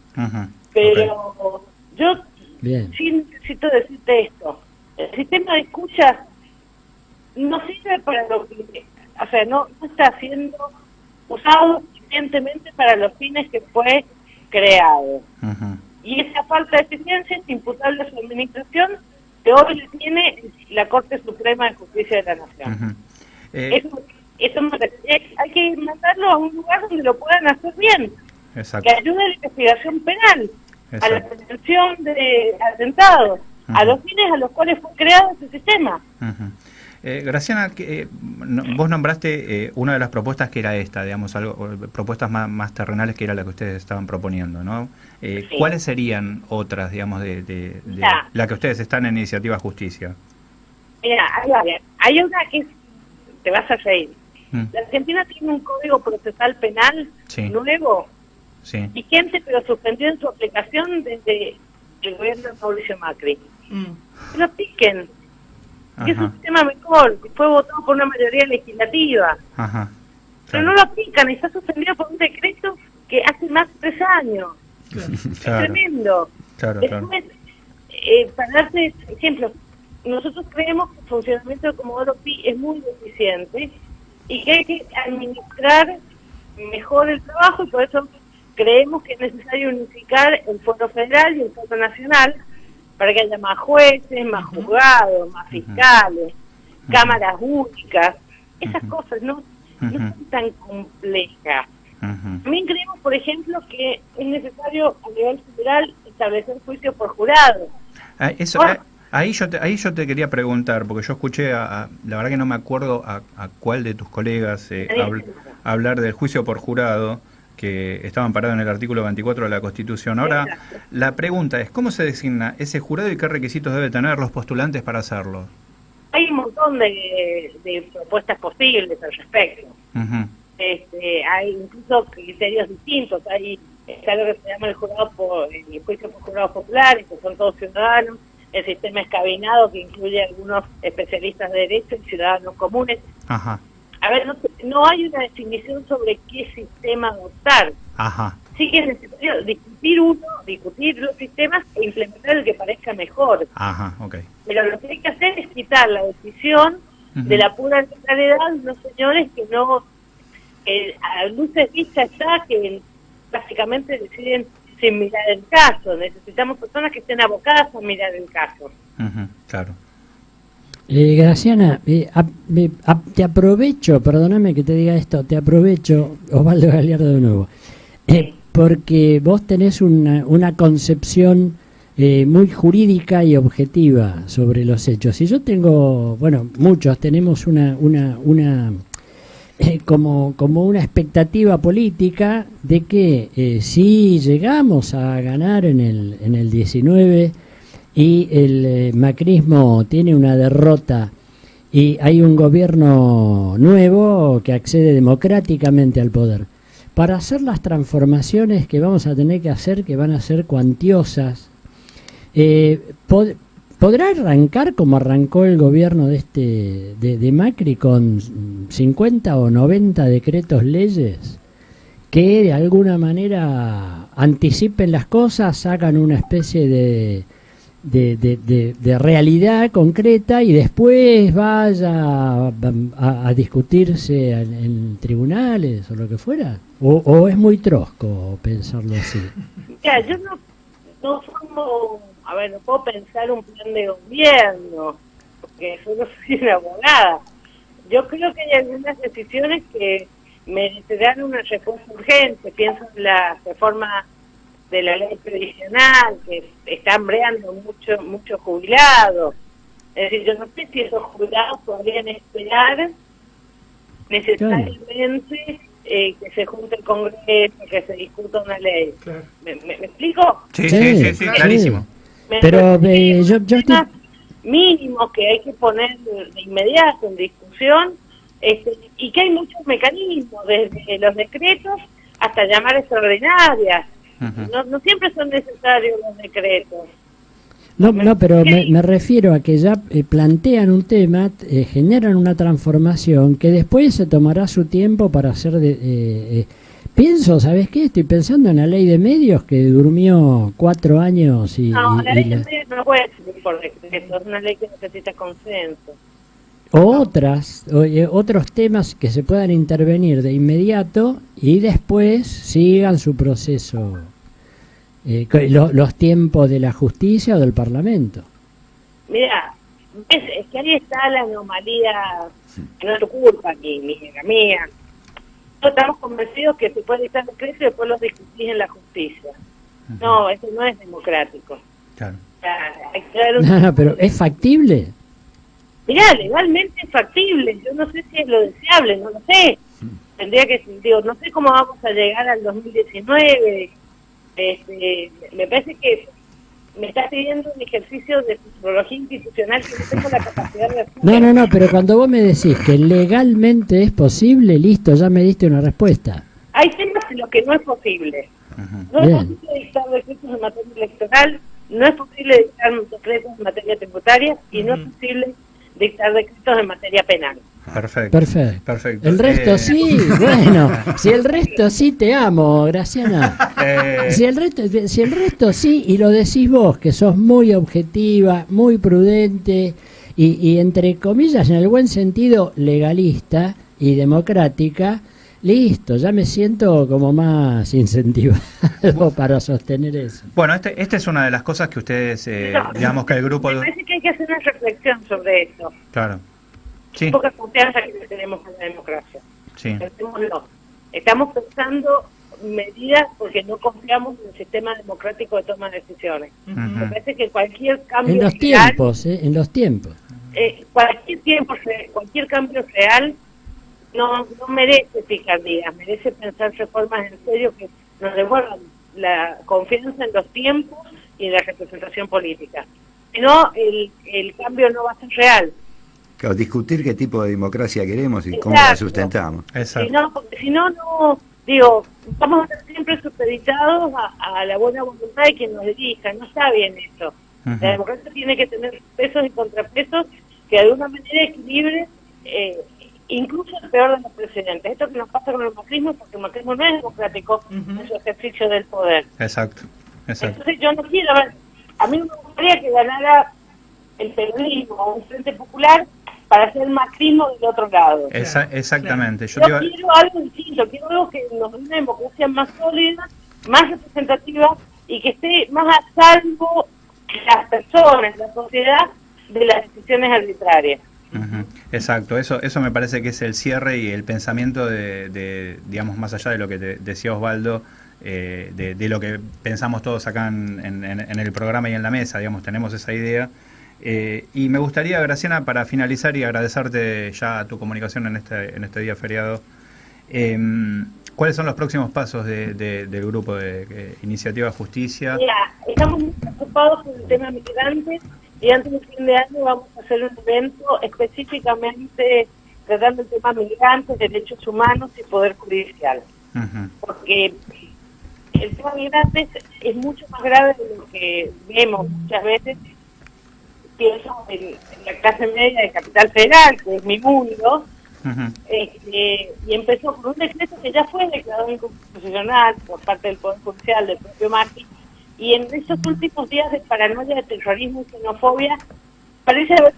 Pero yo sí necesito decirte esto. El sistema de escucha no sirve para lo que, o sea, no está siendo usado suficientemente para los fines que fue creado. Y esa falta de eficiencia es imputable a su administración, que hoy le tiene la Corte Suprema de Justicia de la Nación. Eso hay que mandarlo a un lugar donde lo puedan hacer bien. Exacto. Que ayude a la investigación penal, a la prevención de atentados, a los fines a los cuales fue creado ese sistema. Graciana, vos nombraste una de las propuestas que era esta, digamos, propuestas más terrenales que era la que ustedes estaban proponiendo, ¿no? Sí. ¿Cuáles serían otras, digamos, de la que ustedes están en Iniciativa Justicia? Mira, hay una que te vas a reír. La Argentina tiene un código procesal penal nuevo, vigente, pero suspendido en su aplicación desde el gobierno de Mauricio Macri. Que lo piquen. que es un sistema mejor, que fue votado por una mayoría legislativa. Ajá. Pero no lo aplican, y está suspendido por un decreto que hace más de 3 años. Es tremendo. Después, para darte ejemplo, nosotros creemos que el funcionamiento de Comodoro Pi es muy deficiente y que hay que administrar mejor el trabajo, y por eso creemos que es necesario unificar el Foro Federal y el Foro Nacional para que haya más jueces, más juzgados, más fiscales, cámaras únicas, esas cosas no son tan complejas. También creemos, por ejemplo, que es necesario a nivel federal establecer juicio por jurado. Ahí yo te quería preguntar, porque yo escuché, la verdad que no me acuerdo a cuál de tus colegas hablar del juicio por jurado, que estaba amparado en el artículo 24 de la Constitución. Ahora, la pregunta es, ¿cómo se designa ese jurado y qué requisitos deben tener los postulantes para hacerlo? Hay un montón de propuestas posibles al respecto. Hay incluso criterios distintos. Está lo que se llama el juicio por jurados populares, que son todos ciudadanos, el sistema escabinado, que incluye algunos especialistas de derecho y ciudadanos comunes. A ver, no hay una definición sobre qué sistema adoptar. Sí que es necesario discutir los sistemas e implementar el que parezca mejor. Pero lo que hay que hacer es quitar la decisión de la pura arbitrariedad de unos señores que no, a luces vistas está, que básicamente deciden sin mirar el caso. Necesitamos personas que estén abocadas a mirar el caso. Claro. Graciana, te aprovecho, perdóname que te diga esto, te aprovecho, Osvaldo Galiardo de nuevo, porque vos tenés una concepción muy jurídica y objetiva sobre los hechos. Y yo tengo, bueno, muchos tenemos como una expectativa política de que si llegamos a ganar en el 19 y el macrismo tiene una derrota y hay un gobierno nuevo que accede democráticamente al poder, para hacer las transformaciones que vamos a tener que hacer, que van a ser cuantiosas, ¿podrá arrancar como arrancó el gobierno de Macri con 50 o 90 decretos leyes que de alguna manera anticipen las cosas, hagan una especie de realidad concreta y después vaya a discutirse en tribunales o lo que fuera? ¿O es muy trosco pensarlo así? Mira, yo no formo, no puedo pensar un plan de gobierno, porque yo no soy una abogada. Yo creo que hay algunas decisiones que merecerán una respuesta urgente. Pienso en la reforma de la ley previsional, que está hambreando muchos jubilados. Es decir, yo no sé si esos jubilados podrían esperar necesariamente que se junte el Congreso, que se discuta una ley. Claro. ¿Me explico? Sí, clarísimo. Pero yo estoy... mínimos que hay que poner de inmediato en discusión, y que hay muchos mecanismos, desde los decretos hasta llamar extraordinarias. No siempre son necesarios los decretos. No, pero me refiero a que ya plantean un tema, generan una transformación que después se tomará su tiempo para hacer pienso, ¿sabes qué? Estoy pensando en la ley de medios que durmió 4 años la ley de medios no puede ser por decreto, es una ley que necesita consenso. O otros temas que se puedan intervenir de inmediato y después sigan su proceso, los tiempos de la justicia o del Parlamento. Mira, es que ahí está la anomalía, que no es tu culpa ni hija mía. Estamos convencidos que se puede dictar decreto y después los discutís en la justicia. No, eso no es democrático. Claro. No, pero ¿es factible? Mirá, legalmente es factible. Yo no sé si es lo deseable, no lo sé. Tendría que, no sé cómo vamos a llegar al 2019. Me parece que me estás pidiendo un ejercicio de futurología institucional que no tengo la capacidad de hacer. No, pero cuando vos me decís que legalmente es posible, listo, ya me diste una respuesta. Hay temas en los que no es posible. No es posible dictar decretos en materia electoral, no es posible dictar decretos en materia tributaria y no es posible dictar decretos en materia penal. Perfecto. El resto sí, bueno, si el resto sí, te amo, Graciana. Si el resto sí, y lo decís vos, que sos muy objetiva, muy prudente y entre comillas, en el buen sentido, legalista y democrática, listo, ya me siento como más incentivado para sostener eso. Bueno, esta es una de las cosas que ustedes, digamos que el grupo... Me parece que hay que hacer una reflexión sobre eso. Claro. Sí. Poca confianza que tenemos en la democracia. Sí. Pensémoslo. Estamos pensando medidas porque no confiamos en el sistema democrático de toma de decisiones. Me parece que cualquier cambio en los tiempos, cualquier cambio real no merece picardías, merece pensar reformas en serio que nos devuelvan la confianza en los tiempos y en la representación política. Si no, el cambio no va a ser real. Claro, discutir qué tipo de democracia queremos y cómo la sustentamos. Porque si no, digo, vamos a estar siempre supeditados a la buena voluntad de quien nos dirija. No está bien eso. La democracia tiene que tener pesos y contrapesos que de alguna manera equilibren incluso el peor de los presidentes. Esto que nos pasa con el macrismo, porque el macrismo no es democrático en su ejercicio del poder. Exacto. Entonces yo no quiero ver, a mí me gustaría que ganara el peronismo o un Frente Popular para hacer el macrismo del otro lado. Exactamente. Yo quiero algo distinto, quiero algo que nos dé una democracia más sólida, más representativa y que esté más a salvo las personas, la sociedad, de las decisiones arbitrarias. Exacto, eso me parece que es el cierre y el pensamiento de digamos, más allá de lo que decía Osvaldo, de lo que pensamos todos acá en el programa y en la mesa, digamos, tenemos esa idea. Y me gustaría, Graciana, para finalizar y agradecerte ya tu comunicación en este día feriado, ¿cuáles son los próximos pasos del grupo de Iniciativa Justicia? Mira, estamos muy preocupados por el tema migrantes y antes del fin de año vamos a hacer un evento específicamente tratando el tema migrantes, derechos humanos y poder judicial. Porque el tema migrantes es mucho más grave de lo que vemos muchas veces. Pienso en la clase media de Capital Federal, que es mi mundo, y empezó con un decreto que ya fue declarado inconstitucional por parte del Poder Judicial, del propio Macri, y en esos últimos días de paranoia, de terrorismo y xenofobia, parece haber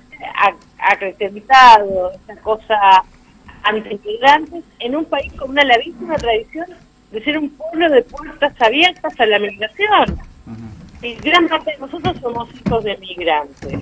acrecentado esa cosa anti-migrantes en un país con una larguísima tradición de ser un pueblo de puertas abiertas a la migración. Y gran parte de nosotros somos hijos de migrantes.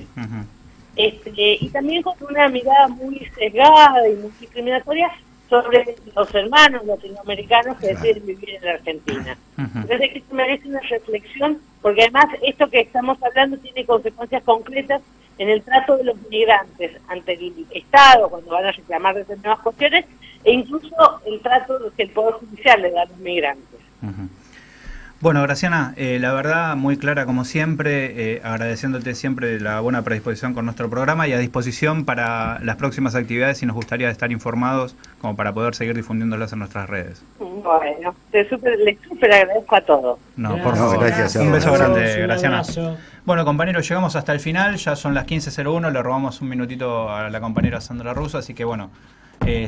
Y también con una mirada muy sesgada y muy discriminatoria sobre los hermanos latinoamericanos que deciden vivir en la Argentina. Entonces que se merece una reflexión, porque además esto que estamos hablando tiene consecuencias concretas en el trato de los migrantes ante el Estado cuando van a reclamar determinadas cuestiones, e incluso el trato que el Poder Judicial le da a los migrantes. Bueno, Graciana, la verdad muy clara como siempre, agradeciéndote siempre la buena predisposición con nuestro programa y a disposición para las próximas actividades, y nos gustaría estar informados como para poder seguir difundiéndolas en nuestras redes. Bueno, les súper agradezco a todos. No, por favor. Gracias. Un beso grande, Graciana. Bueno, compañeros, llegamos hasta el final, ya son las 15:01, le robamos un minutito a la compañera Sandra Russo, así que bueno,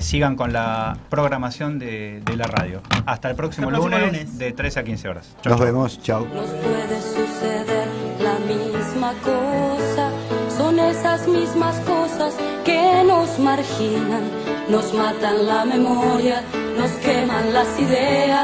sigan con la programación de la radio. Hasta el próximo lunes de 13 a 15 horas. Nos vemos, chao. Nos puede suceder la misma cosa, son esas mismas cosas que nos marginan, nos matan la memoria, nos queman las ideas.